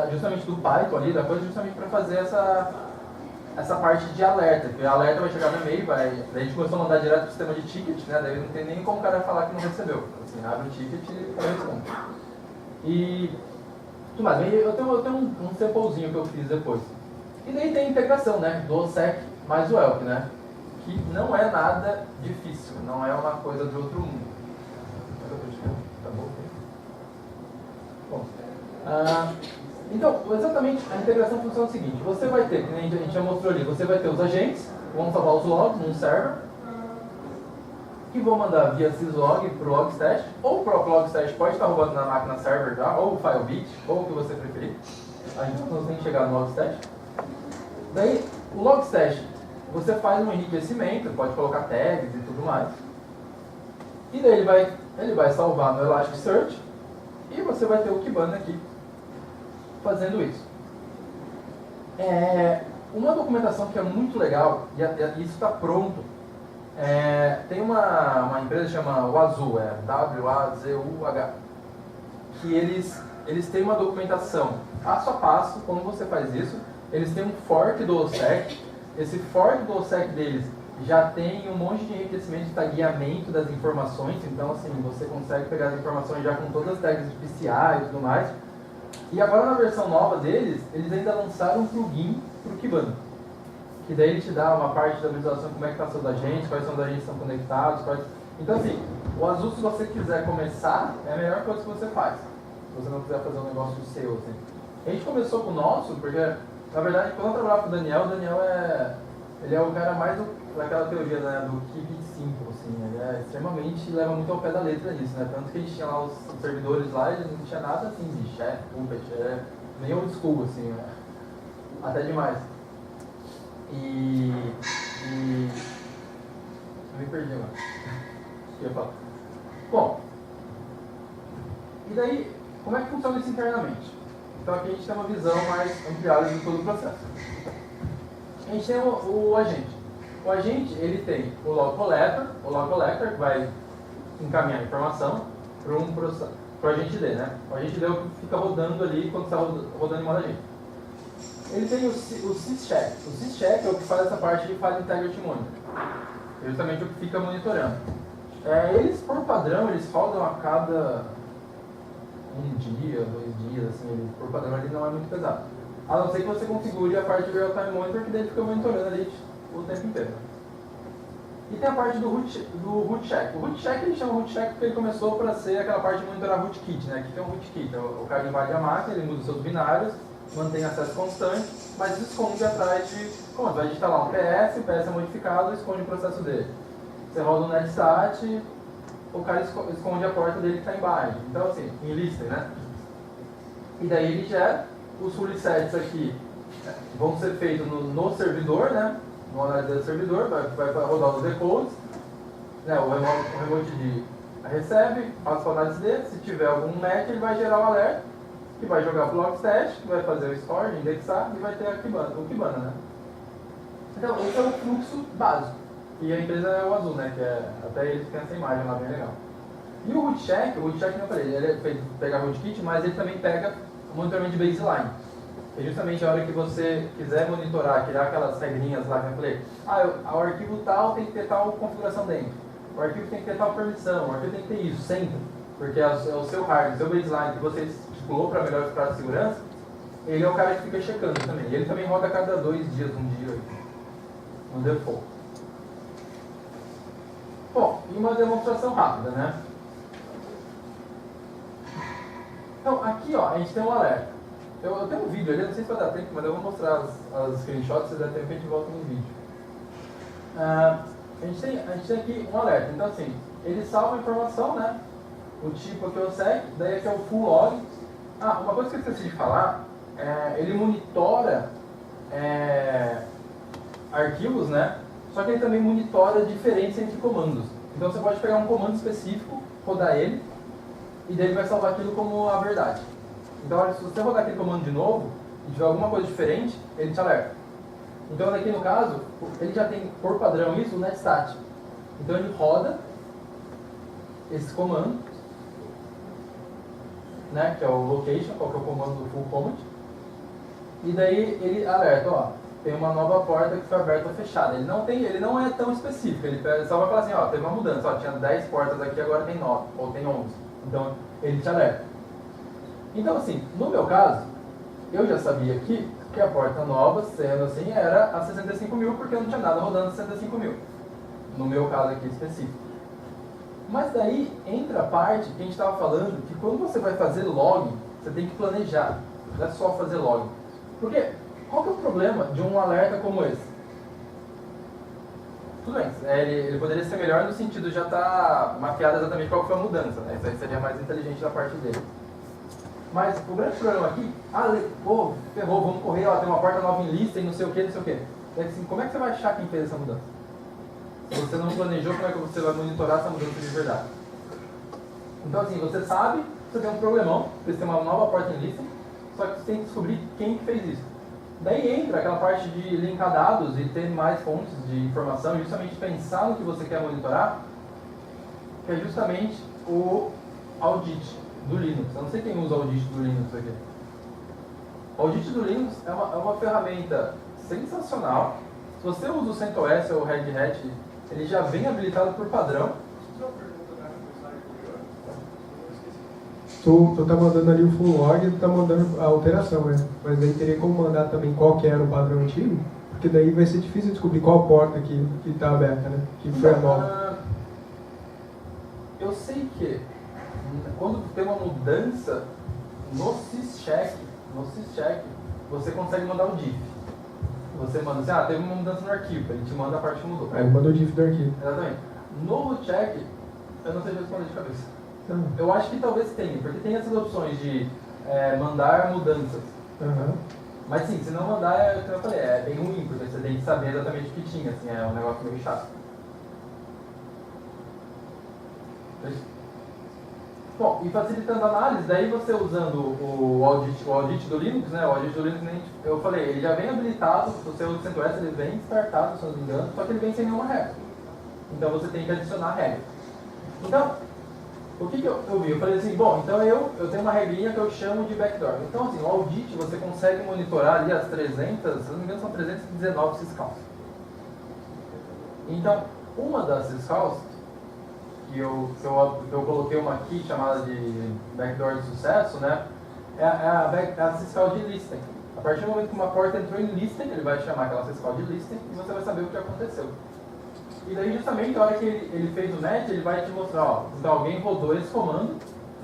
justamente do Python ali, da coisa, justamente para fazer essa parte de alerta, que o alerta vai chegar no e-mail, daí a gente começou a mandar direto para o sistema de ticket, né? Daí não tem nem como o cara falar que não recebeu. Assim, abre o ticket e responde. E tudo mais. Eu tenho um samplezinho que eu fiz depois. E daí tem a integração, né? Do OSSEC mais o ELK, né? Que não é nada difícil, não é uma coisa de outro mundo. Tá bom? Então, exatamente, a integração funciona o seguinte, você vai ter, que a gente já mostrou ali, você vai ter os agentes, vão salvar os logs num server, que vão mandar via syslog para o logstash, ou o próprio logstash pode estar rodando na máquina server já, ou o Firebit, ou o que você preferir, a gente não tem que chegar no logstash. Daí, o logstash, você faz um enriquecimento, pode colocar tags e tudo mais, e daí ele vai salvar no Elasticsearch, e você vai ter o Kibana aqui, fazendo isso. Uma documentação que é muito legal, e isso está pronto, tem uma empresa que chama Wazoo, W-A-Z-U-H, que eles têm uma documentação passo a passo, como você faz isso, eles têm um fork do OSSEC, esse fork do OSSEC deles já tem um monte de enriquecimento de tagueamento das informações, então assim, você consegue pegar as informações já com todas as tags de PCI e tudo mais. E agora na versão nova deles, eles ainda lançaram um plugin para o Kibana. Que daí ele te dá uma parte da visualização, como é que está seus agentes, quais são os agentes que estão conectados. Então assim, o Azul, se você quiser começar, é a melhor coisa que você faz. Se você não quiser fazer um negócio seu, assim. A gente começou com o nosso, porque, na verdade, quando eu trabalhava com o Daniel ele é o cara mais daquela teoria, né, do keep it simple, assim. Ele extremamente leva muito ao pé da letra disso, né? Tanto que a gente tinha lá os servidores lá, eles não tinha nada assim de chef, puppet, nem old school, assim, até demais. Eu me perdi, mano. O que eu ia falar? Bom, e daí, como é que funciona isso internamente? Então aqui a gente tem uma visão mais ampliada de todo o processo. A gente tem o agente. O agente, ele tem o log collector que vai encaminhar a informação para o agente D, né? O agente D é o que fica rodando ali quando está rodando em modo agente. Ele tem o syscheck. O syscheck é o que faz essa parte de file integrity monitor. É justamente o que fica monitorando. Eles, por padrão, eles rodam a cada 1 dia, 2 dias, assim, por padrão ele não é muito pesado. A não ser que você configure a parte de real-time monitor, que daí fica monitorando ali o tempo inteiro. E tem a parte do root check. O root check, ele chama root check porque ele começou para ser aquela parte de monitorar rootkit, né? O que é um rootkit? O cara invade a máquina, ele muda os seus binários, mantém acesso constante, mas esconde atrás de comando. Vai digitar lá um PS, o PS é modificado, esconde o processo dele. Você roda um netstat, o cara esconde a porta dele que está embaixo. Então, assim, em lista, né? E daí ele gera os full sets aqui, vão ser feitos no servidor, né? No analisador do servidor, vai rodar os decodes, né? O remote de recebe, passa para a análise dele, se tiver algum match, ele vai gerar o alerta, que vai jogar para o Logstash, que vai fazer o store, indexar e vai ter o Kibana, né? Então, esse é o fluxo básico. E a empresa é o Azul, né? Que até eles têm essa imagem lá bem legal. E o root check, como eu falei, ele é feito pegar rootkit, mas ele também pega o monitoramento de baseline. É justamente a hora que você quiser monitorar, criar aquelas regrinhas lá que eu falei, o arquivo tal tem que ter tal configuração dentro, o arquivo tem que ter tal permissão, o arquivo tem que ter isso, sempre. Porque é o seu hardware, o seu baseline que você estipulou para melhores pratos de segurança, ele é o cara que fica checando também. E ele também roda a cada 2 dias, um dia, no default. Bom, e uma demonstração rápida, né? Então, aqui ó, a gente tem um alerta. Eu tenho um vídeo ali, não sei se vai dar tempo, mas eu vou mostrar as screenshots, se der tempo a gente volta no vídeo. A gente tem aqui um alerta, então assim, ele salva a informação, né? O tipo aqui é o sec, daí aqui é o full log. Uma coisa que eu esqueci de falar, ele monitora arquivos, né? Só que ele também monitora a diferença entre comandos. Então você pode pegar um comando específico, rodar ele, e daí ele vai salvar aquilo como a verdade. Então, olha, se você rodar aquele comando de novo, e tiver alguma coisa diferente, ele te alerta. Então, aqui no caso, ele já tem por padrão isso, o netstat. Então, ele roda esse comando, né, que é o location, qual que é o comando do full command, e daí ele alerta, ó, tem uma nova porta que foi aberta ou fechada. Ele não é tão específico, ele só vai falar assim, ó, teve uma mudança, ó, tinha 10 portas aqui, agora tem 9, ou tem 11. Então, ele te alerta. Então, assim, no meu caso, eu já sabia que a porta nova, sendo assim, era a 65 mil, porque eu não tinha nada rodando a 65 mil. No meu caso aqui específico. Mas daí entra a parte que a gente estava falando, que quando você vai fazer log, você tem que planejar. Não é só fazer log. Porque, qual que é o problema de um alerta como esse? Tudo bem, ele poderia ser melhor no sentido de já estar mapeado exatamente qual foi a mudança, né? Isso aí seria mais inteligente da parte dele. Mas o grande problema aqui, ferrou, vamos correr, ó, tem uma porta nova em lista e não sei o que, não sei o que. Assim, como é que você vai achar quem fez essa mudança? Se você não planejou, como é que você vai monitorar essa mudança de verdade? Então assim, você sabe que você tem um problemão, porque você tem uma nova porta em lista, só que você tem que descobrir quem que fez isso. Daí entra aquela parte de linkar dados e ter mais fontes de informação, justamente pensar no que você quer monitorar, que é justamente o audit do Linux. Eu não sei quem usa o audit do Linux aqui. O audit do Linux é uma ferramenta sensacional. Se você usa o CentOS ou o Red Hat, ele já vem habilitado por padrão. Tu tá mandando ali o full log e tu tá mandando a alteração, né? Mas aí teria como mandar também qual que era o padrão antigo, porque daí vai ser difícil descobrir qual porta que tá aberta, né? Que foi a nova. Eu sei que quando tem uma mudança no syscheck, você consegue mandar o diff. Você manda assim, teve uma mudança no arquivo, ele te manda a parte que mudou. Aí manda o diff do arquivo. Exatamente. No root check, eu não sei responder de cabeça. Eu acho que talvez tenha, porque tem essas opções de mandar mudanças. Mas sim, se não mandar, como eu falei, é bem ruim, porque você tem que saber exatamente o que tinha, assim, é um negócio meio chato. Bom, e facilitando a análise, daí você usando o audit do Linux, né? O audit do Linux, eu falei, ele já vem habilitado, se você usa o CentOS, ele vem startado, se eu não me engano, só que ele vem sem nenhuma regra. Então você tem que adicionar a regra. Então, o que eu vi? Eu falei assim, bom, então eu tenho uma regrinha que eu chamo de backdoor. Então, assim, o audit você consegue monitorar ali as 300, se eu não me engano, são 319 syscalls. Então, uma das syscalls, que eu coloquei uma aqui chamada de backdoor de sucesso, né? É a syscall de listing. A partir do momento que uma porta entrou em listing, ele vai chamar aquela syscall de listing e você vai saber o que aconteceu. E daí justamente na hora que ele fez o net, ele vai te mostrar, ó, então alguém rodou esse comando,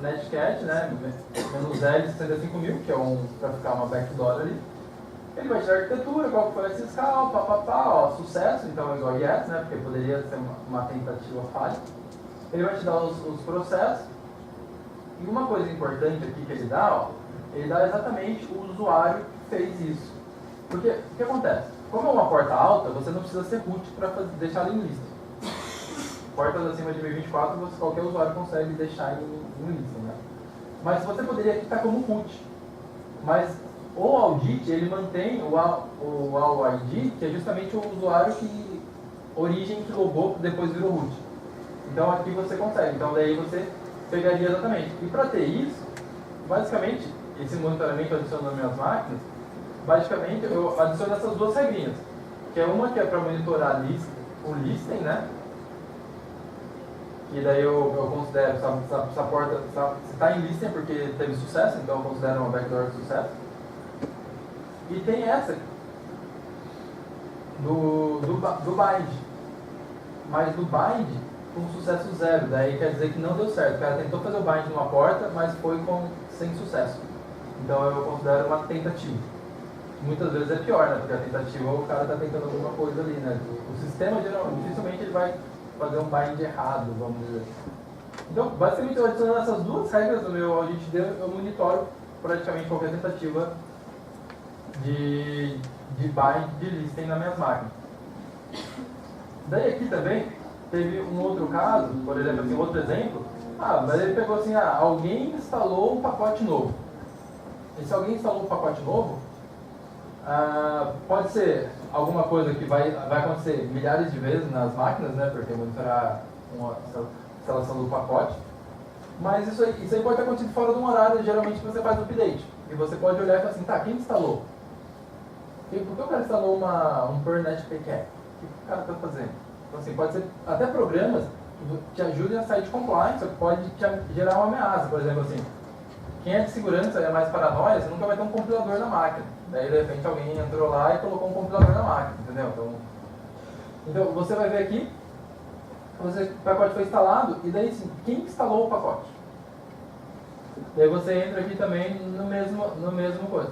netcat, né, -L 65.000, que é para ficar uma backdoor ali. Ele vai tirar a arquitetura, qual foi a syscall, ó, sucesso, então é igual yes, né, porque poderia ser uma tentativa falha. Ele vai te dar os processos. E uma coisa importante aqui que ele dá exatamente o usuário que fez isso. Porque o que acontece? Como é uma porta alta, você não precisa ser root para deixar ela em lista. Portas acima de 1024, qualquer usuário consegue deixar em lista, né? Mas você poderia aqui estar como root. Mas o audit, ele mantém o AUID, que é justamente o usuário que origem que logou, depois virou root. Então aqui você consegue. Então daí você pegaria exatamente. E para ter isso, basicamente, esse monitoramento adicionando minhas máquinas, basicamente eu adiciono essas duas regrinhas. Que é uma que é para monitorar o listing, né? E daí eu considero essa porta, se está em listing porque teve sucesso, então eu considero uma backdoor de sucesso. E tem essa do bind. Mas do bind com sucesso zero. Daí quer dizer que não deu certo. O cara tentou fazer o bind numa porta, mas foi sem sucesso. Então eu considero uma tentativa. Muitas vezes é pior, né? Porque a tentativa o cara está tentando alguma coisa ali, né? O sistema dificilmente ele vai fazer um bind errado, vamos dizer. Então, basicamente, eu adicionando essas duas regras no meu audit, eu monitoro praticamente qualquer tentativa de bind de listing nas minhas máquinas. Daí aqui também teve um outro caso, por exemplo, assim, outro exemplo. Mas ele pegou assim, alguém instalou um pacote novo. E se alguém instalou um pacote novo, pode ser alguma coisa que vai acontecer milhares de vezes nas máquinas, né, porque monitorar uma instalação do pacote. Mas isso aí pode ter acontecido fora de um horário, geralmente você faz o update. E você pode olhar e falar assim, tá, quem instalou? Por que o cara instalou um Pernet PCAP? O que o cara está fazendo? Então assim, pode ser até programas que te ajudem a sair de compliance, ou que pode te gerar uma ameaça. Por exemplo, assim, quem é de segurança e é mais paranoia, você nunca vai ter um compilador na máquina. Daí, de repente, alguém entrou lá e colocou um compilador na máquina, entendeu? Então você vai ver aqui, o pacote foi instalado, e daí, sim, quem instalou o pacote? Daí você entra aqui também no mesmo coisa.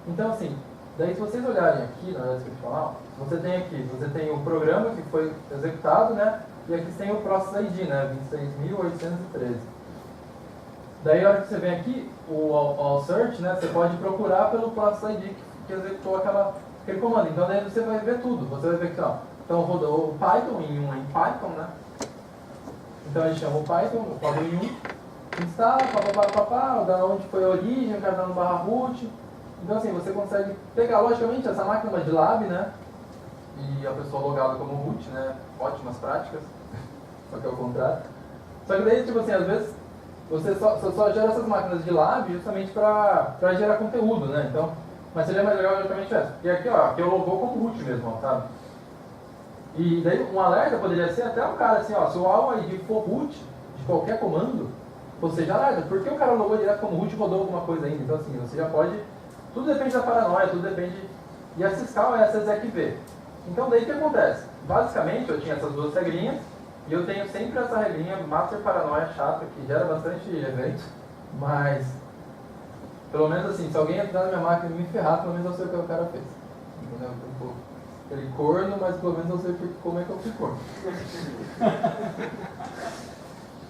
Então, assim, daí se vocês olharem aqui na descrição, você tem o programa que foi executado, né? E aqui tem o Process ID, né? 26.813. Daí, a hora que você vem aqui, o search, né, você pode procurar pelo Process ID que executou aquele comando. Então, daí você vai ver tudo. Você vai ver que, então rodou o Python em Python, né? Então, a gente chama o Python, roda em instala, da onde foi a origem, o cara tá no /root. Então, assim, você consegue pegar, logicamente, essa máquina de lab, né? E a pessoa logada como root, né? Ótimas práticas, só que é o contrário. Só que daí, tipo assim, às vezes, você só gera essas máquinas de lab justamente para gerar conteúdo, né? Então, mas seria mais legal justamente essa. E aqui, aqui eu logou como root mesmo, sabe? E daí um alerta poderia ser até um cara assim, se o AUID for root de qualquer comando, você já alerta. Porque o cara logou direto como root e rodou alguma coisa ainda. Então assim, você já pode... Tudo depende da paranoia, tudo depende... E a Syscall é essa execv. Então daí o que acontece? Basicamente eu tinha essas duas regrinhas, e eu tenho sempre essa regrinha master paranoia chata, que gera bastante evento, mas pelo menos assim, se alguém entrar na minha máquina e me ferrar, pelo menos eu sei o que o cara fez. Entendeu? Ele corno, mas pelo menos eu sei como é que eu fui corno.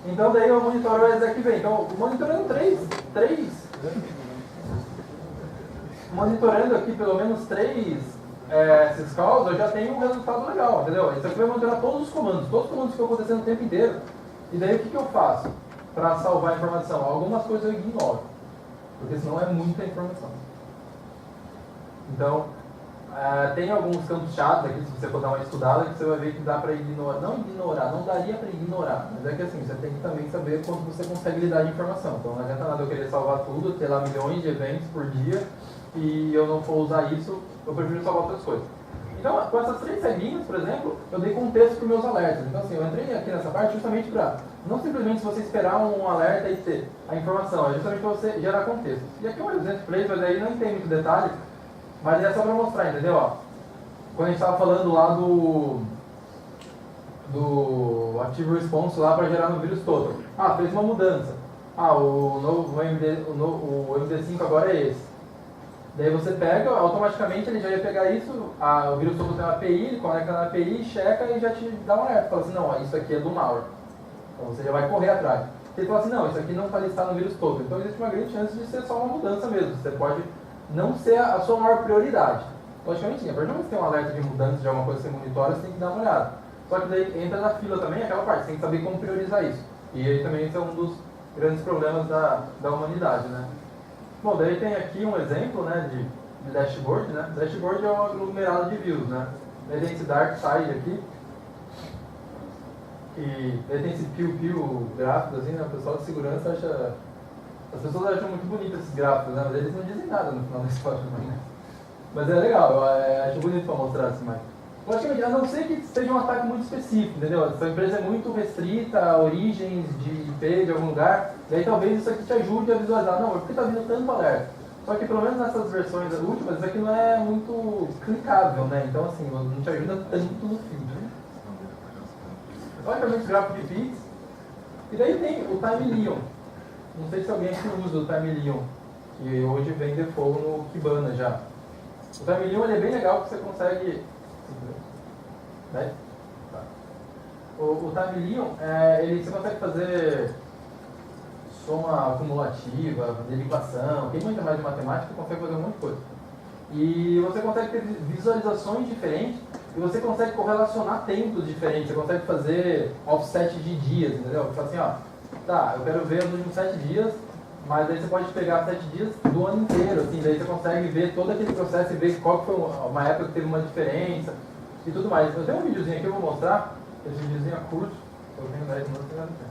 Então daí eu monitoro o execv. Então, monitorando monitorando aqui pelo menos 3 syscalls, eu já tenho um resultado legal, entendeu? Isso aqui vai monitorar todos os comandos que estão acontecendo o tempo inteiro. E daí o que eu faço para salvar a informação? Algumas coisas eu ignoro, porque senão é muita informação. Então, tem alguns campos chaves aqui, se você for dar uma estudada, que você vai ver que dá para ignorar. Não daria para ignorar, mas é que assim, você tem que também saber quando você consegue lidar de informação. Então não adianta nada eu querer salvar tudo, ter lá milhões de eventos por dia, e eu não for usar isso, eu prefiro salvar outras coisas. Então, com essas 3 regrinhas, por exemplo, eu dei contexto para os meus alertas. Então assim, eu entrei aqui nessa parte justamente para, não simplesmente você esperar um alerta e ter a informação, é justamente para você gerar contexto. E aqui é um exemplo para isso, mas aí não tem muito detalhe, mas é só para mostrar, entendeu? Quando a gente estava falando lá do Active Response lá para gerar no vírus total. Fez uma mudança. O MD5 agora é esse. Daí você pega, automaticamente ele já ia pegar isso, o vírus total tem uma API, ele conecta na API, checa e já te dá um alerta. Fala assim, não, isso aqui é do malware. Então você já vai correr atrás. Se ele fala assim, não, isso aqui não está listado no vírus total. Então existe uma grande chance de ser só uma mudança mesmo. Você pode não ser a sua maior prioridade. Logicamente, a partir do momento que tem um alerta de mudança de alguma coisa que você monitora, você tem que dar uma olhada. Só que daí entra na fila também aquela parte, você tem que saber como priorizar isso. E aí também esse é um dos grandes problemas da humanidade, né? Bom, daí tem aqui um exemplo, né, de dashboard, né? Dashboard é um aglomerado de views, né? Daí tem esse dark side aqui, e daí tem esse piu-piu gráfico, assim, né? O pessoal de segurança acha... As pessoas acham muito bonito esses gráficos, né? Mas eles não dizem nada no final da história, né? Mas é legal, eu acho bonito para mostrar assim, mas... Logicamente, a não ser que seja um ataque muito específico, entendeu? Se a empresa é muito restrita a origens de IP de algum lugar, daí talvez isso aqui te ajude a visualizar. Não, é porque está vindo tanto alerta. Só que pelo menos nessas versões últimas, isso aqui não é muito clicável, né? Então assim, não te ajuda tanto no filtro. Logicamente, gráfico de feeds. E daí tem o Time Leon. Não sei se alguém aqui usa o Time Leon, que hoje vem default no Kibana já. O Time Leon ele é bem legal porque você consegue... Né? Tá. O Time Leon, você consegue fazer soma acumulativa, derivação, quem manja mais de matemática consegue fazer um monte de coisa. E você consegue ter visualizações diferentes e você consegue correlacionar tempos diferentes, você consegue fazer offset de dias, entendeu? Você fala assim, ó, tá, eu quero ver os últimos 7 dias, mas aí você pode pegar 7 dias do ano inteiro, assim, daí você consegue ver todo aquele processo e ver qual foi uma época que teve uma diferença e tudo mais. Eu tenho um videozinho aqui que eu vou mostrar, esse videozinho é curto, eu tenho 10 minutos e nada tempo.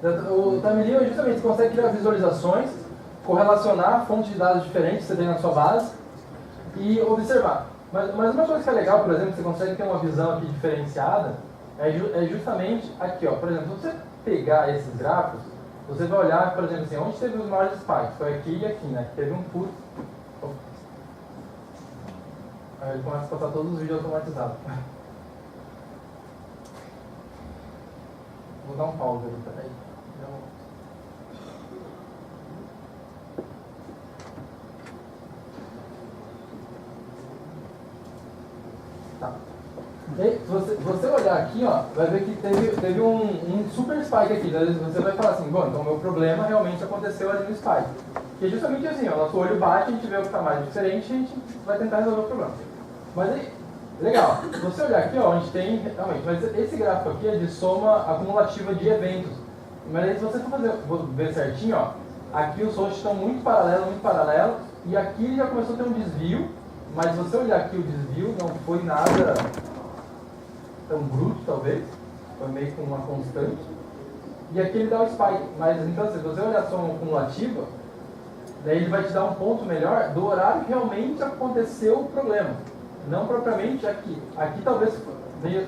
O Time Leon justamente você consegue criar visualizações, correlacionar fontes de dados diferentes que você tem na sua base e observar. Mas uma coisa que é legal, por exemplo, que você consegue ter uma visão aqui diferenciada, é justamente aqui, ó. Por exemplo, se você pegar esses gráficos, você vai olhar, por exemplo, assim, onde teve os maiores spikes? Foi aqui e aqui, né? Teve um pulo. Aí ele começa a passar todos os vídeos automatizados. Vou dar um pause ali, peraí. Tá. E aí, se você olhar aqui, ó, vai ver que teve um super spike aqui. Você vai falar assim, bom, então o meu problema realmente aconteceu ali no spike. Que é justamente assim, ó, nosso olho bate, a gente vê o que está mais diferente e a gente vai tentar resolver o problema. Mas aí, legal, se você olhar aqui, ó, a gente tem realmente, mas esse gráfico aqui é de soma acumulativa de eventos. Mas aí se você for ver certinho, ó, aqui os hosts estão muito paralelos, e aqui já começou a ter um desvio, mas se você olhar aqui o desvio, não foi nada tão bruto, talvez, foi meio com uma constante, e aqui ele dá o spike, mas então se você olhar a soma acumulativa, daí ele vai te dar um ponto melhor do horário que realmente aconteceu o problema, não propriamente aqui. Aqui talvez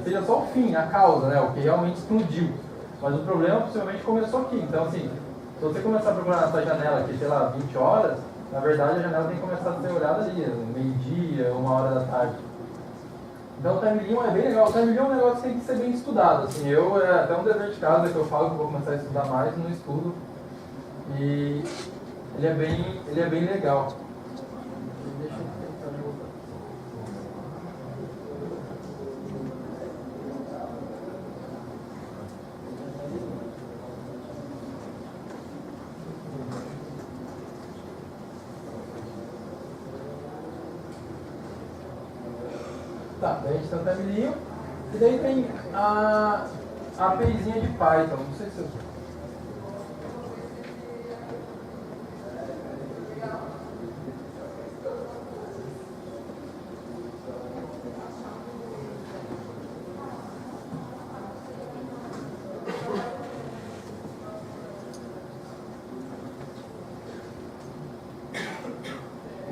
seja só o fim, a causa, né, o que realmente explodiu. Mas o problema possivelmente começou aqui. Então, assim, se você começar a procurar nessa janela aqui, sei lá, 20 horas, na verdade a janela tem que começar a ser olhada ali, meio-dia, 1h da tarde. Então o Time Leon é bem legal. O Time Leon é um negócio que tem que ser bem estudado. Assim, é até um dever de casa que eu falo que eu vou começar a estudar mais no estudo. E ele é bem legal. Deixa eu tentar voltar. Tá, daí a gente tem o Time Leon, e daí tem a APIzinha de Python, não sei se eu...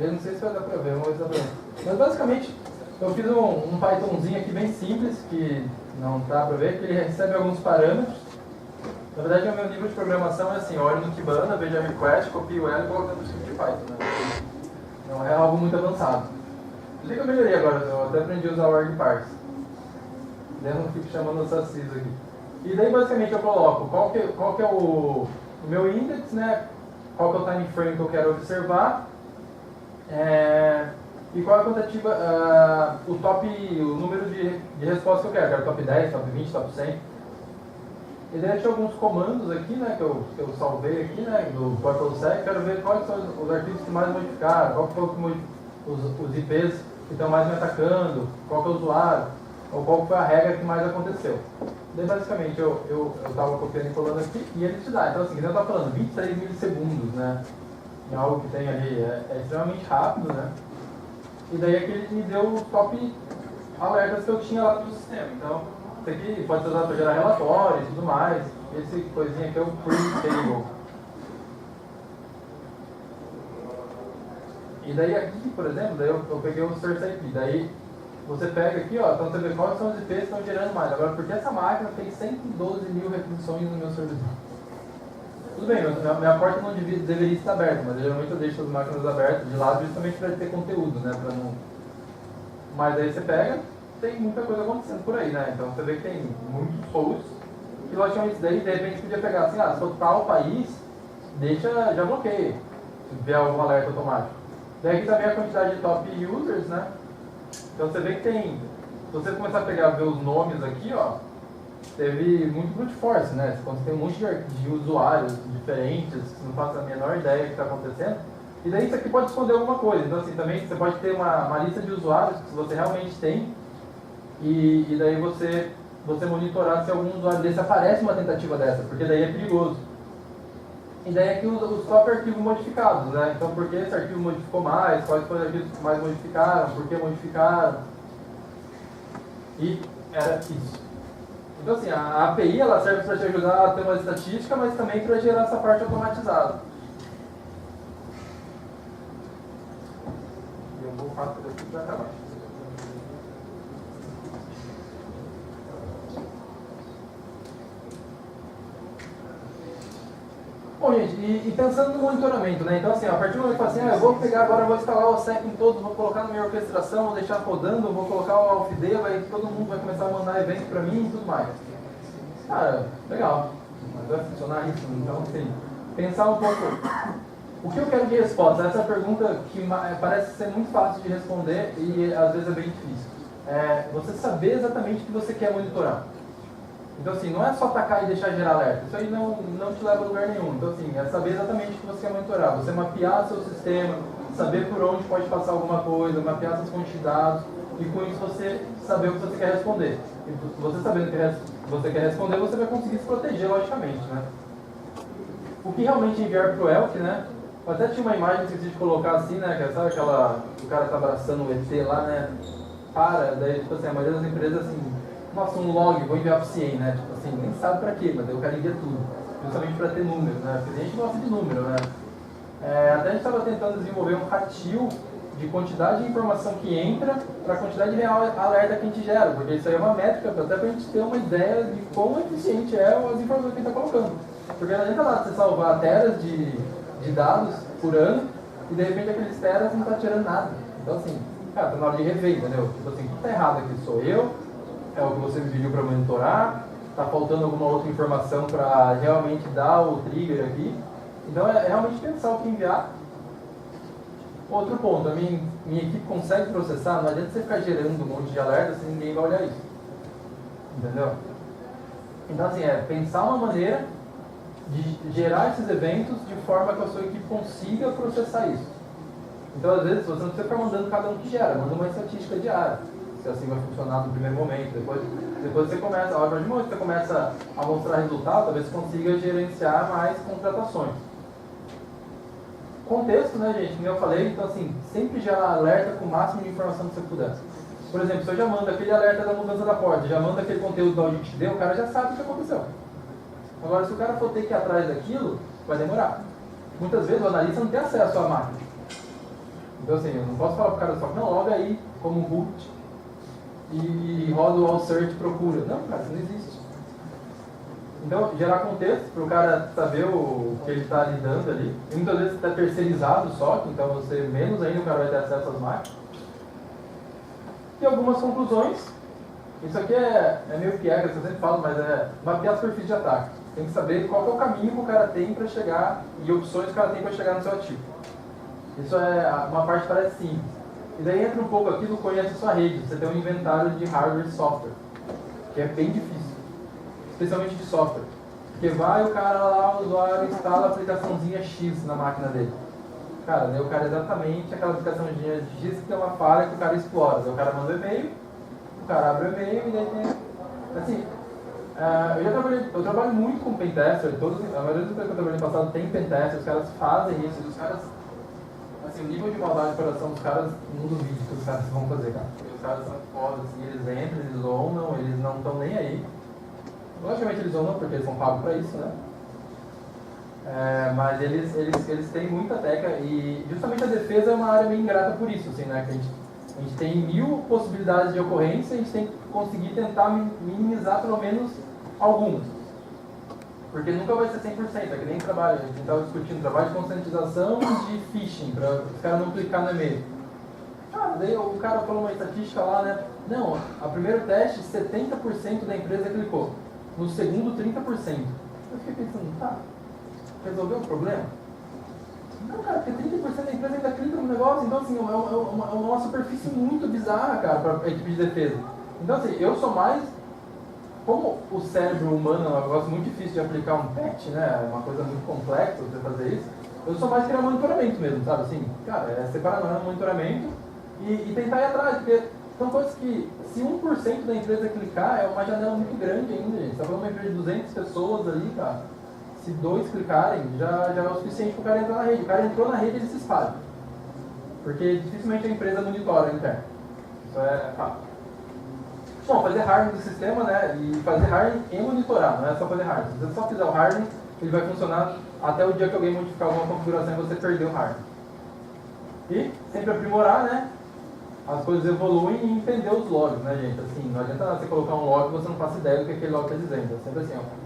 Eu não sei se vai dar pra ver, vamos ver se dá pra ver. Mas basicamente, eu fiz um Pythonzinho aqui bem simples, que não dá pra ver, que ele recebe alguns parâmetros. Na verdade, o meu nível de programação é assim, eu olho no Kibana, vejo a request, copio ela e coloco no script de Python, né? Não é algo muito avançado. Eu sei que eu melhorei agora, eu até aprendi a usar o argparse. Daí eu não fico chamando os sacis aqui. E daí basicamente eu coloco qual que é o meu index, né? Qual que é o time frame que eu quero observar. E qual é a quantitativa, o número de respostas que eu quero. Quero top 10, top 20, top 100. E daí eu tinha alguns comandos aqui, né, que eu salvei aqui, né, do PurpleSec. Quero ver quais são os arquivos que mais modificaram, qual que foi os IPs que estão mais me atacando, qual que é o usuário, ou qual foi a regra que mais aconteceu. Daí basicamente eu estava copiando e colando aqui e ele te dá. Então assim, eu estava falando 23 milissegundos, né, em algo que tem ali, é extremamente rápido, né. E daí aqui ele me deu os top alertas que eu tinha lá no sistema. Então, isso aqui pode ser usado para gerar relatórios e tudo mais. Esse coisinha aqui é o pre-table. E daí aqui, por exemplo, daí eu peguei o source IP. Daí você pega aqui, ó, então você vê quais são os IPs que estão gerando mais. Agora, porque essa máquina tem 112 mil requisições no meu servidor. Tudo bem, minha porta não deveria estar aberta, mas geralmente eu deixo as máquinas abertas de lado justamente para ter conteúdo, né? Pra não... Mas aí você pega, tem muita coisa acontecendo por aí, né? Então você vê que tem muitos posts que logicamente daí de repente podia pegar assim, se for tal país, já bloqueia, se vier algum alerta automático. Daí aqui também a quantidade de top users, né? Então você vê que tem, se você começar a pegar ver os nomes aqui, ó, teve muito brute force, né? Quando você tem um monte de usuários diferentes, você não faz a menor ideia do que está acontecendo. E daí isso aqui pode esconder alguma coisa. Então assim, também você pode ter uma lista de usuários que você realmente tem e daí você monitorar se algum usuário desse aparece uma tentativa dessa, porque daí é perigoso. E daí aqui os top arquivos modificados, né? Então por que esse arquivo modificou mais, quais foram os arquivos que mais modificaram, por que modificaram. E era isso. Então assim, a API ela serve para te ajudar a ter uma estatística, mas também para gerar essa parte automatizada. E eu vou fazer aqui para acabar. Bom, gente, e pensando no monitoramento, né? Então assim, a partir do momento que eu falo assim, eu vou pegar agora, vou instalar o SEC em todos, vou colocar na minha orquestração, vou deixar rodando, vou colocar o AlfD, todo mundo vai começar a mandar evento para mim e tudo mais. Cara, legal, mas vai funcionar isso? Então, assim, pensar um pouco, o que eu quero de resposta? Essa é a pergunta que parece ser muito fácil de responder e às vezes é bem difícil. Você saber exatamente o que você quer monitorar. Então assim, não é só atacar e deixar gerar alerta, isso aí não te leva a lugar nenhum. Então assim, é saber exatamente o que você quer monitorar, você mapear seu sistema, saber por onde pode passar alguma coisa, mapear suas fontes de dados e com isso você saber o que você quer responder. E você sabendo o que você quer responder, você vai conseguir se proteger, logicamente, né? O que realmente enviar para o Elk, né? Eu até tinha uma imagem que eu esqueci de colocar assim, né? Que sabe aquela, o cara tá abraçando o ET lá, né? Daí tipo assim, a maioria das empresas assim, nossa, um log, vou enviar para o CIEM, né? Tipo assim, nem sabe para quê, mas daí o cara envia tudo. Justamente para ter número, né? Porque a gente gosta de número, né? Até a gente estava tentando desenvolver um ratio de quantidade de informação que entra para a quantidade de real alerta que a gente gera, porque isso aí é uma métrica até para a gente ter uma ideia de quão eficiente é as informações que a gente está colocando. Porque não adianta lá você salvar teras de dados por ano e de repente aqueles teras não está tirando nada. Então assim, cara, tá na hora de rever, entendeu? Tipo assim, o que está errado aqui? Sou eu? É o que você me pediu para monitorar? Está faltando alguma outra informação para realmente dar o trigger aqui? Então é realmente pensar o que enviar. Outro ponto, a minha equipe consegue processar, não adianta você ficar gerando um monte de alertas se ninguém vai olhar isso. Entendeu? Então assim, pensar uma maneira de gerar esses eventos de forma que a sua equipe consiga processar isso. Então às vezes você não precisa ficar mandando cada um que gera, manda uma estatística diária. Se assim vai funcionar no primeiro momento. Depois você começa, a partir do momento que você começa a mostrar resultado, talvez você consiga gerenciar mais contratações. Contexto, né, gente? Como eu falei, então assim, sempre gerar alerta com o máximo de informação que você puder. Por exemplo, se eu já mando aquele alerta da mudança da porta, já mando aquele conteúdo da audit que deu, o cara já sabe o que aconteceu. Agora, se o cara for ter que ir atrás daquilo, vai demorar. Muitas vezes o analista não tem acesso à máquina. Então assim, eu não posso falar pro cara só, não, loga aí como root e roda o all search procura. Não, cara, isso não existe. Então, gerar contexto para o cara saber o que ele está lidando ali. E muitas vezes está terceirizado só, então você menos ainda o cara vai ter acesso às máquinas. E algumas conclusões. Isso aqui é meio piegas, eu sempre falo, mas é mapear os perfis de ataque. Tem que saber qual que é o caminho que o cara tem para chegar e opções que o cara tem para chegar no seu ativo. Isso é uma parte que parece simples. E daí entra um pouco aqui do conhece a sua rede. Você tem um inventário de hardware e software, que é bem difícil, especialmente de software. Porque vai o cara lá, o usuário instala a aplicaçãozinha X na máquina dele. Cara, daí o cara exatamente aquela aplicaçãozinha X que tem uma falha que o cara explora. Daí o cara manda um e-mail, o cara abre o e-mail e daí tem... Assim, eu trabalho muito com pentester, a maioria das empresas que eu trabalhei no passado tem pentester, os caras fazem isso, os caras, assim, o nível de maldade de coração dos caras, não duvido que os caras vão fazer, cara. Porque os caras são foda, assim, eles entram, eles zonam, eles não estão nem aí. Logicamente eles zonam porque eles são pagos pra isso, né? Mas eles têm muita técnica e justamente a defesa é uma área meio ingrata por isso, assim, né? Que a gente tem 1000 possibilidades de ocorrência e a gente tem que conseguir tentar minimizar pelo menos algumas. Porque nunca vai ser 100%, é que nem trabalho, a gente estava discutindo trabalho de conscientização de phishing, para os caras não clicar no e-mail. Daí o cara falou uma estatística lá, né? Não, a primeiro teste, 70% da empresa clicou. No segundo, 30%. Eu fiquei pensando, tá, resolveu o problema? Não, cara, porque 30% da empresa ainda clica no negócio, então assim, é uma superfície muito bizarra, cara, para a equipe de defesa. Então assim, eu sou mais, como o cérebro humano é um negócio muito difícil de aplicar um patch, né, é uma coisa muito complexa você fazer isso, eu sou mais criar monitoramento mesmo, sabe, assim, cara, separar no monitoramento e tentar ir atrás, porque são coisas que, se 1% da empresa clicar, é uma janela muito grande ainda, gente. Você está falando de uma empresa de 200 pessoas ali, cara. Se 2 clicarem, já é o suficiente para o cara entrar na rede. O cara entrou na rede, ele se espalha. Porque dificilmente a empresa monitora a interna. Isso é fato. Bom, fazer hardening do sistema, né? E fazer hardening e monitorar, não é só fazer hardening. Se você só fizer o hardening, ele vai funcionar até o dia que alguém modificar alguma configuração e você perdeu o hardening. E sempre aprimorar, né? As coisas evoluem e entender os logs, né, gente? Assim, não adianta nada você colocar um log e você não faça ideia do que aquele log está dizendo. É sempre assim, ó.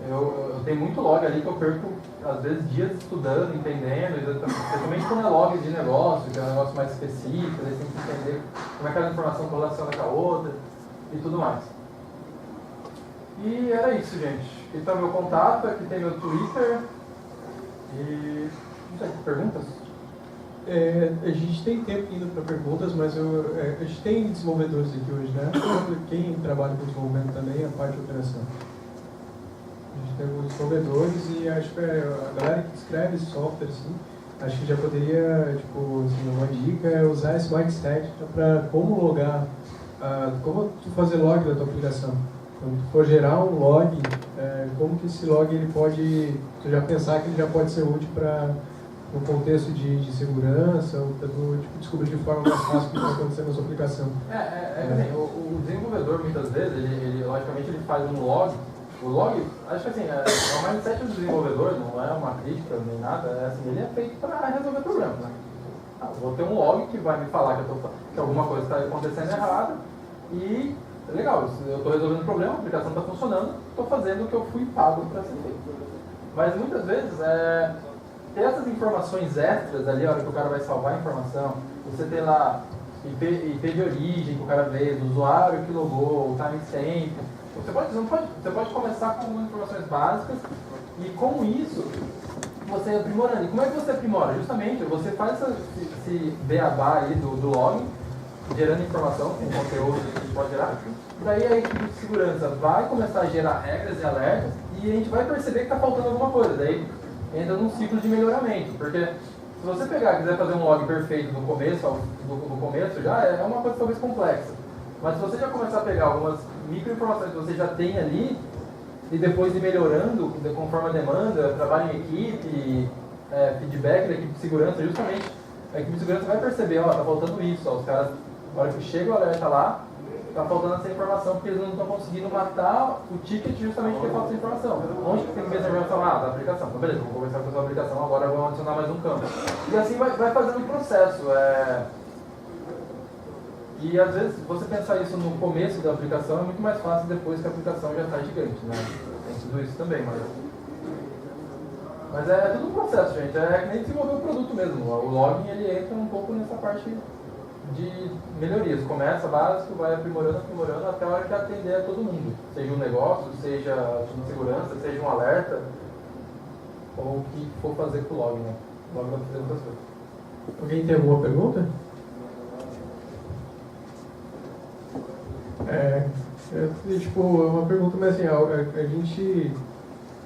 Eu tenho muito log ali que eu perco, às vezes, dias estudando, entendendo, especialmente quando é log de negócio, que é um negócio mais específico, aí você tem que entender como é que aquela informação relaciona com a outra e tudo mais. E era isso, gente. Aqui está o meu contato, aqui tem meu Twitter. E... não sei, perguntas? A gente tem tempo ainda para perguntas, mas a gente tem desenvolvedores aqui hoje, né? Quem trabalha com desenvolvimento também é a parte de operação. A gente tem alguns desenvolvedores e acho que a galera que escreve software, assim, acho que já poderia, tipo, assim, uma dica é usar esse mindset para como logar, como tu fazer log da tua aplicação. Quando tu for gerar um log, como que esse log ele pode, tu já pensar que ele já pode ser útil para no contexto de segurança, ou tipo, descobrir de forma mais fácil o que está acontecendo na sua aplicação. Assim, o desenvolvedor, muitas vezes, ele logicamente, ele faz um log. O log, acho que assim, o mindset do desenvolvedor não é uma crítica nem nada, assim, ele é feito para resolver problemas, né? Vou ter um log que vai me falar que alguma coisa está acontecendo errada e, legal, eu estou resolvendo o problema, a aplicação está funcionando, estou fazendo o que eu fui pago para ser feito. Mas muitas vezes, ter essas informações extras ali, a hora que o cara vai salvar a informação, você tem lá IP de origem que o cara fez, o usuário que logou, o timestamp. Você pode começar com algumas informações básicas e com isso você aprimorando. E como é que você aprimora? Justamente, você faz esse beabá aí do log, gerando informação com conteúdo que a gente pode gerar. Daí a equipe de segurança vai começar a gerar regras e alertas e a gente vai perceber que está faltando alguma coisa. Daí entra num ciclo de melhoramento, porque se você pegar e quiser fazer um log perfeito do começo já é uma coisa talvez complexa. Mas se você já começar a pegar algumas microinformações que você já tem ali e depois ir melhorando conforme a demanda, trabalho em equipe, feedback da equipe de segurança, justamente a equipe de segurança vai perceber, tá faltando isso, os caras, na hora que chega o alerta lá, está faltando essa informação porque eles não estão conseguindo matar o ticket justamente porque falta essa informação. Onde que tem que ver essa informação? Ah, da aplicação. Então, beleza, vou começar com essa aplicação, agora vamos adicionar mais um campo. E assim vai fazendo o processo. E às vezes, você pensar isso no começo da aplicação é muito mais fácil depois que a aplicação já está gigante, né? Tem tudo isso também, mas é tudo um processo, gente. É que nem desenvolver o produto mesmo. O login, ele entra um pouco nessa parte de melhorias. Começa básico, vai aprimorando até a hora que atender a todo mundo. Seja um negócio, seja de segurança, seja um alerta, ou o que for fazer com o login, né? O login vai fazer outras coisas. Alguém tem alguma pergunta? Tipo, é uma pergunta, mas assim, a gente...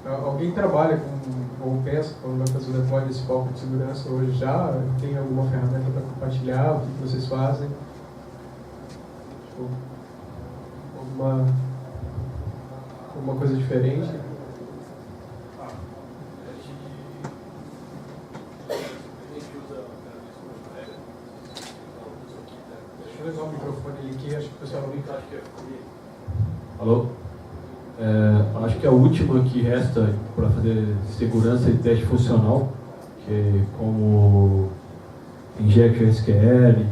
Alguém trabalha com, ou pensa, quando vai fazer o deploy desse foco de segurança hoje já? Tem alguma ferramenta para compartilhar? O que vocês fazem? Tipo, alguma coisa diferente? Deixa eu levar o microfone ali que acho que o pessoal não está. Alô? Acho que a última que resta para fazer segurança e teste funcional, que é como injection SQL,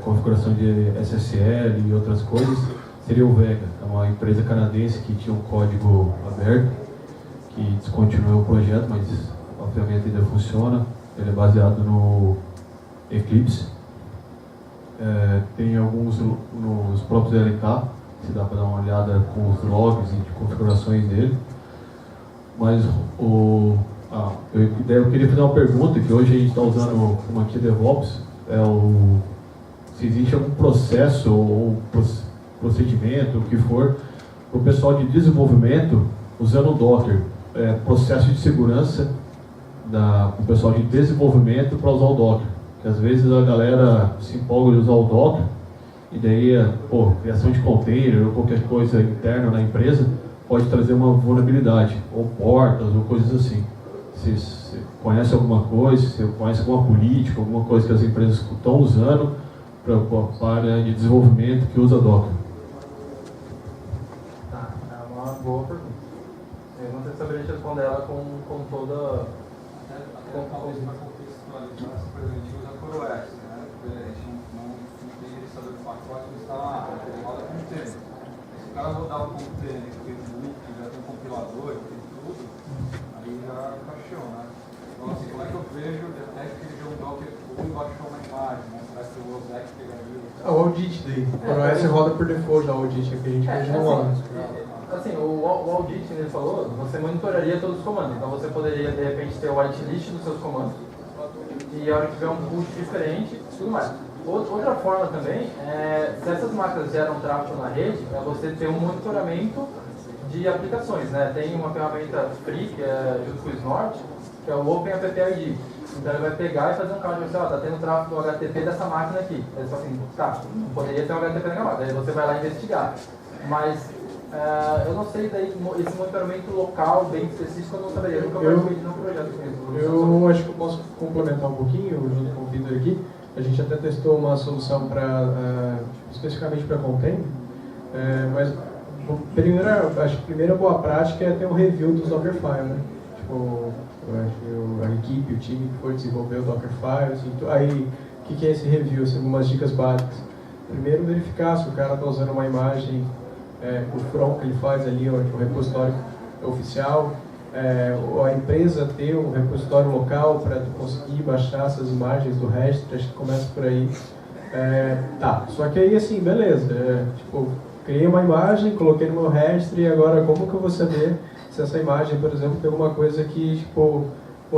configuração de SSL e outras coisas, seria o Vega. É uma empresa canadense que tinha um código aberto, que descontinuou o projeto, mas a ferramenta ainda funciona. Ele é baseado no Eclipse. Tem alguns nos próprios LK, se dá para dar uma olhada com os logs e configurações dele. Mas eu queria fazer uma pergunta, que hoje a gente está usando uma aqui DevOps, se existe algum processo ou procedimento, o que for, para o pessoal de desenvolvimento usando o Docker, processo de segurança para o pessoal de desenvolvimento para usar o Docker. Porque às vezes a galera se empolga de usar o Docker, e daí, criação de container ou qualquer coisa interna na empresa pode trazer uma vulnerabilidade, ou portas, ou coisas assim. Você conhece alguma coisa, você conhece alguma política, alguma coisa que as empresas estão usando para a área de desenvolvimento que usa Docker? Tá, é uma boa pergunta. Eu não sei se saberia responder ela com toda... Para contextualizar, por exemplo, a gente usa CoreOS, né? A gente não tem gerenciador de pacote, mas está ele roda com container. Se o cara rodar o container, que tem boot, que já tem um compilador, que tem tudo, aí já encaixou, né? Então, assim, como é que eu vejo, detecto que ele deu um Docker full e baixou uma imagem, né? Será que o OSEC pegaria? O audit daí. O CoreOS roda por default, o audit, que a gente continua lá. Assim, o audit que ele falou, você monitoraria todos os comandos. Então você poderia, de repente, ter o whitelist dos seus comandos. E a hora que tiver um push diferente, tudo mais. Outra forma também, se essas máquinas geram tráfego na rede, é você ter um monitoramento de aplicações, né? Tem uma ferramenta free, que é junto com o Snort, que é o OpenAppID. Então ele vai pegar e fazer um cálculo, tá tendo tráfego do HTTP dessa máquina aqui. Ele fala assim, tá, não poderia ter um HTTP naquela máquina. Aí você vai lá investigar. Mas eu não sei daí, esse monitoramento local, bem específico, eu não saberia. Eu nunca participei de nenhum projeto com isso. Eu acho que eu posso complementar um pouquinho, junto com o Peter aqui. A gente até testou uma solução especificamente para container, mas acho que a primeira boa prática é ter um review dos Dockerfile, né? Tipo, eu acho que a equipe, o time que for desenvolver o Dockerfile, assim, aí o que é esse review? Assim, algumas dicas básicas. Primeiro, verificar se o cara está usando uma imagem, o from que ele faz ali, o repositório oficial, a empresa ter um repositório local para conseguir baixar essas imagens do registro, acho que começa por aí. Só que aí assim, beleza, tipo, criei uma imagem, coloquei no meu registro e agora como que eu vou saber se essa imagem, por exemplo, tem alguma coisa que, tipo,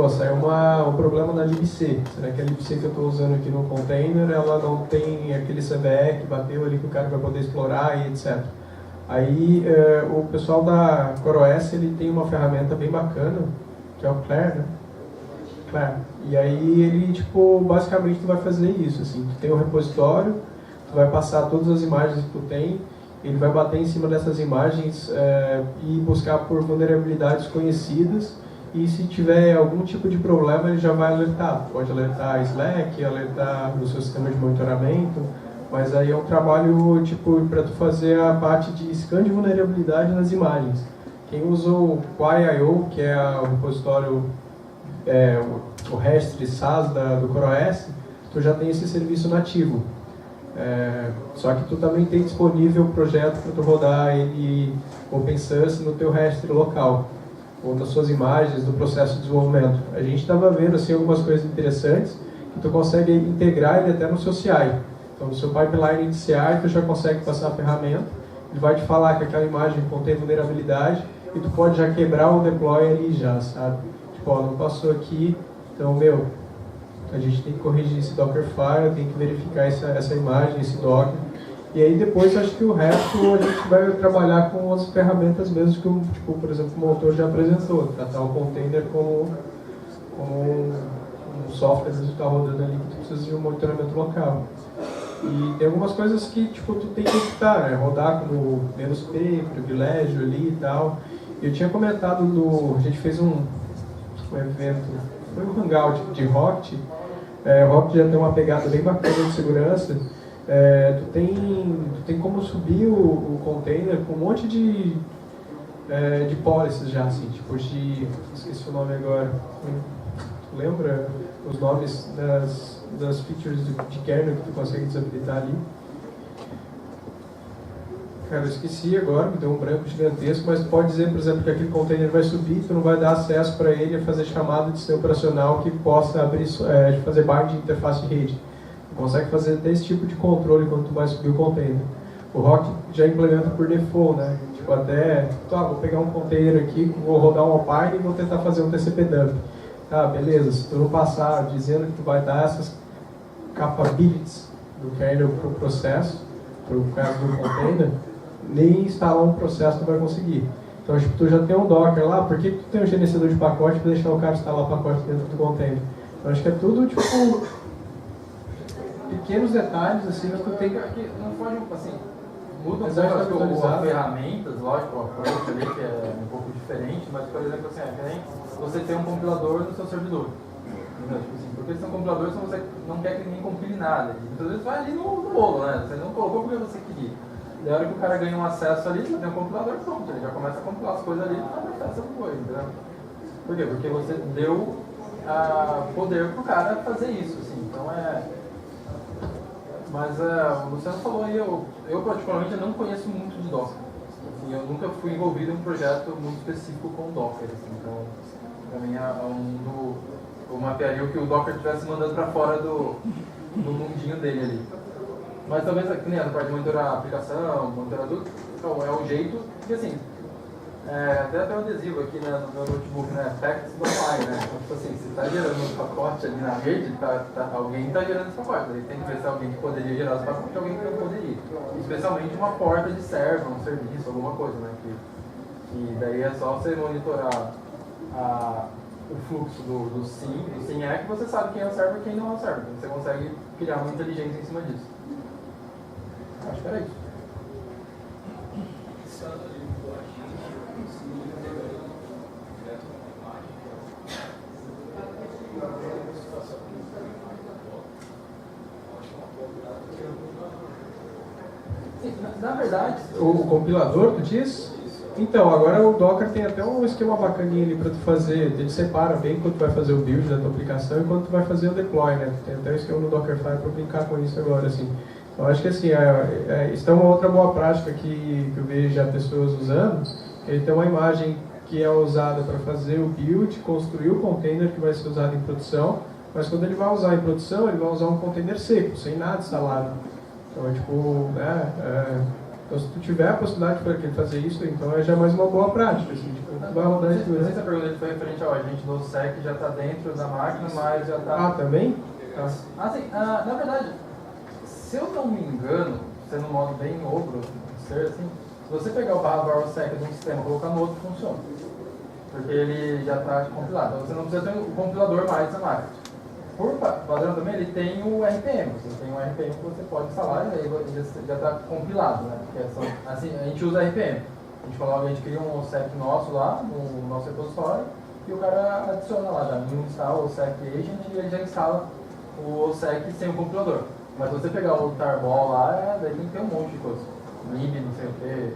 saiu um problema na libc. Será que a libc que eu estou usando aqui no container, ela não tem aquele CVE que bateu ali que o cara vai poder explorar e etc. Aí o pessoal da CoreOS, ele tem uma ferramenta bem bacana, que é o Claire, né? Claire. E aí ele, tipo, basicamente tu vai fazer isso, assim, tu tem um repositório, tu vai passar todas as imagens que tu tem, ele vai bater em cima dessas imagens e buscar por vulnerabilidades conhecidas, e se tiver algum tipo de problema ele já vai alertar. Pode alertar Slack, alertar no seu sistema de monitoramento, Mas aí é um trabalho tipo para tu fazer a parte de scan de vulnerabilidade nas imagens. Quem usa o Quai.io, que é o repositório, o registry SaaS do CoreOS, tu já tem esse serviço nativo. Só que tu também tem disponível o projeto para tu rodar ele open source no teu registry local, ou nas suas imagens, no processo de desenvolvimento. A gente estava vendo assim, algumas coisas interessantes, que tu consegue integrar ele até no seu CI. Então, no seu pipeline de CI, tu já consegue passar a ferramenta, ele vai te falar que aquela imagem contém vulnerabilidade, e tu pode já quebrar o deploy ali já, sabe? Tipo, ó, não passou aqui, então, a gente tem que corrigir esse Dockerfile, tem que verificar essa imagem, esse Docker. E aí depois acho que o resto a gente vai trabalhar com outras ferramentas mesmo, que tipo, por exemplo, o autor já apresentou, tratar o container como um software que está rodando ali que tu precisa de um monitoramento local. E tem algumas coisas que tipo, tu tem que evitar, né? Rodar como -p, privilégio ali e tal. Eu tinha comentado a gente fez um evento, foi um hangout de Rocket. Rocket já tem uma pegada bem bacana de segurança. Tu tem como subir o container com um monte de policies já, assim, tipo esqueci o nome agora. Tu lembra os nomes das features de kernel que tu consegue desabilitar ali? Cara, eu esqueci agora, me deu um branco gigantesco, mas tu pode dizer, por exemplo, que aquele container vai subir, tu não vai dar acesso para ele a fazer chamada de sistema operacional que possa abrir, fazer bind de interface de rede. Tu consegue fazer até esse tipo de controle quando tu vai subir o container. O Rocket já implementa por default, né? Tipo, vou pegar um container aqui, vou rodar um Alpine e vou tentar fazer um TCP dump. Tá, beleza, se tu não passar dizendo que tu vai dar essas capabilities do kernel para o processo, para o caso do container, nem instalar um processo tu vai conseguir. Então, tipo, tu já tem um Docker lá, por que tu tem um gerenciador de pacote para deixar o cara instalar o pacote dentro do container? Então, acho que é tudo, tipo, pequenos detalhes, assim, que tu tem que... Não pode, assim, muda um pouco as ferramentas, lógico, o approach ali, que é um pouco diferente, mas, por exemplo, assim, é nem você ter um compilador no seu servidor. Tipo assim, porque se é um compilador, você não quer que ninguém compile nada. Muitas vezes vai ali no bolo, né? Você não colocou porque você queria. Da hora que o cara ganha um acesso ali, já tem um compilador pronto, ele já começa a compilar as coisas ali e vai deixar essa coisa, entendeu? Por quê? Porque você deu poder pro cara fazer isso, assim. Então Mas o Luciano falou aí, eu particularmente não conheço muito de Docker. Assim, eu nunca fui envolvido em um projeto muito específico com Docker, assim. Então, pra mim eu mapearia o que o Docker estivesse mandando pra fora do mundinho dele ali. Mas talvez, que nem essa parte de monitorar a aplicação, monitorar tudo, então, é um jeito que, assim, até tem um adesivo aqui no meu notebook, né, facts don't lie, né, então, tipo assim, se está gerando um pacote ali na rede, alguém está gerando esse pacote, aí tem que ver se é alguém que poderia gerar esse pacote ou alguém que não poderia, especialmente uma porta de server, um serviço, alguma coisa, né, que daí é só você monitorar o fluxo do SYN é que você sabe quem é o server e quem não é o server, então você consegue criar uma inteligência em cima disso. Acho que era isso. Sim, na verdade... O compilador, tu diz? Então, agora o Docker tem até um esquema bacaninho ali para tu fazer, ele separa bem quando tu vai fazer o build da tua aplicação e quando tu vai fazer o deploy, né? Tem até um esquema no Dockerfile para brincar com isso agora, assim. Eu acho que assim, isso é uma outra boa prática que eu vejo já pessoas usando, que ele tem uma imagem que é usada para fazer o build, construir o container que vai ser usado em produção, mas quando ele vai usar em produção, ele vai usar um container seco, sem nada instalado. Então, tipo, então se tu tiver a possibilidade de fazer isso, então é já mais uma boa prática, assim, tipo, tu vai rodar isso. Não sei se a pergunta foi referente ao agente do SEC já está dentro da máquina, mas já está... Ah, também? Tá. Sim, na verdade... Se eu não me engano, sendo um modo bem ogro, ser assim, se você pegar o /sec de um sistema e colocar no outro, funciona. Porque ele já está compilado. Então você não precisa ter o compilador mais na máquina. Por padrão também, ele tem o RPM. Você tem um RPM que você pode instalar e aí já está compilado, né? Porque assim, a gente usa RPM. A gente cria um sec nosso lá, no nosso repositório, e o cara adiciona lá, já instala o sec agent e ele já instala o sec sem o compilador. Mas se você pegar o Tarball lá, daí tem que ter um monte de coisa. MIB, não sei o quê.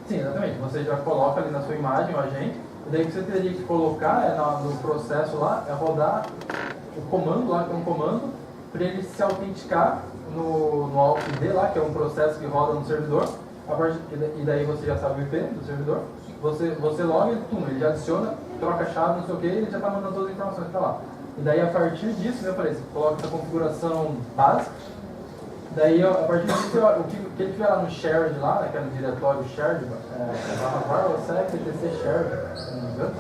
Sim, exatamente. Você já coloca ali na sua imagem o agente, e daí o que você teria que colocar no processo lá é rodar o comando lá, que é um comando, para ele se autenticar no AuthD lá, que é um processo que roda no servidor, e daí você já sabe o IP do servidor, você loga ele já adiciona, troca a chave, não sei o que, ele já está mandando todas as informações para lá. E daí a partir disso, como eu falei, você coloca essa configuração básica, daí a partir disso, o que ele tiver lá no shared lá, naquele diretório shared, VarOSec, etc shared, se não me engano,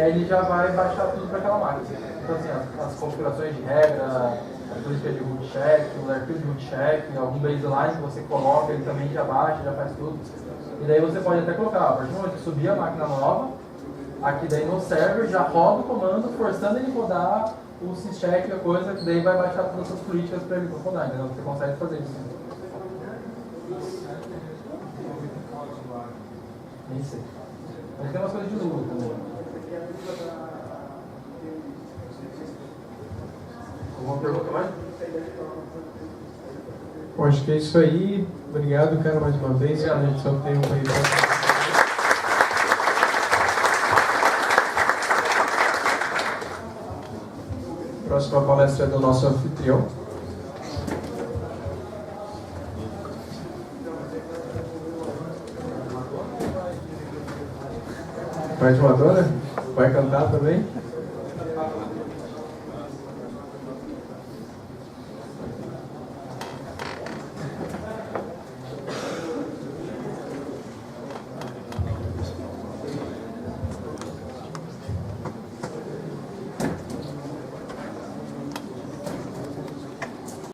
ele já vai baixar tudo para aquela máquina. Então assim, as configurações de regra, a política de root check, o arquivo de root check, algum baseline que você coloca, ele também já baixa, já faz tudo. E daí você pode até colocar, a partir do momento que subir a máquina nova, aqui daí no server já roda o comando, forçando ele rodar o syscheck, a coisa, que daí vai baixar todas essas políticas para ele rodar, entendeu? Você consegue fazer isso. Nem sei. Mas tem umas coisas de Lua também. Alguma pergunta mais? Bom, acho que é isso aí. Obrigado, cara, mais uma vez. A gente só tem um Próxima palestra é do nosso anfitrião. Mais uma dona? Vai cantar também?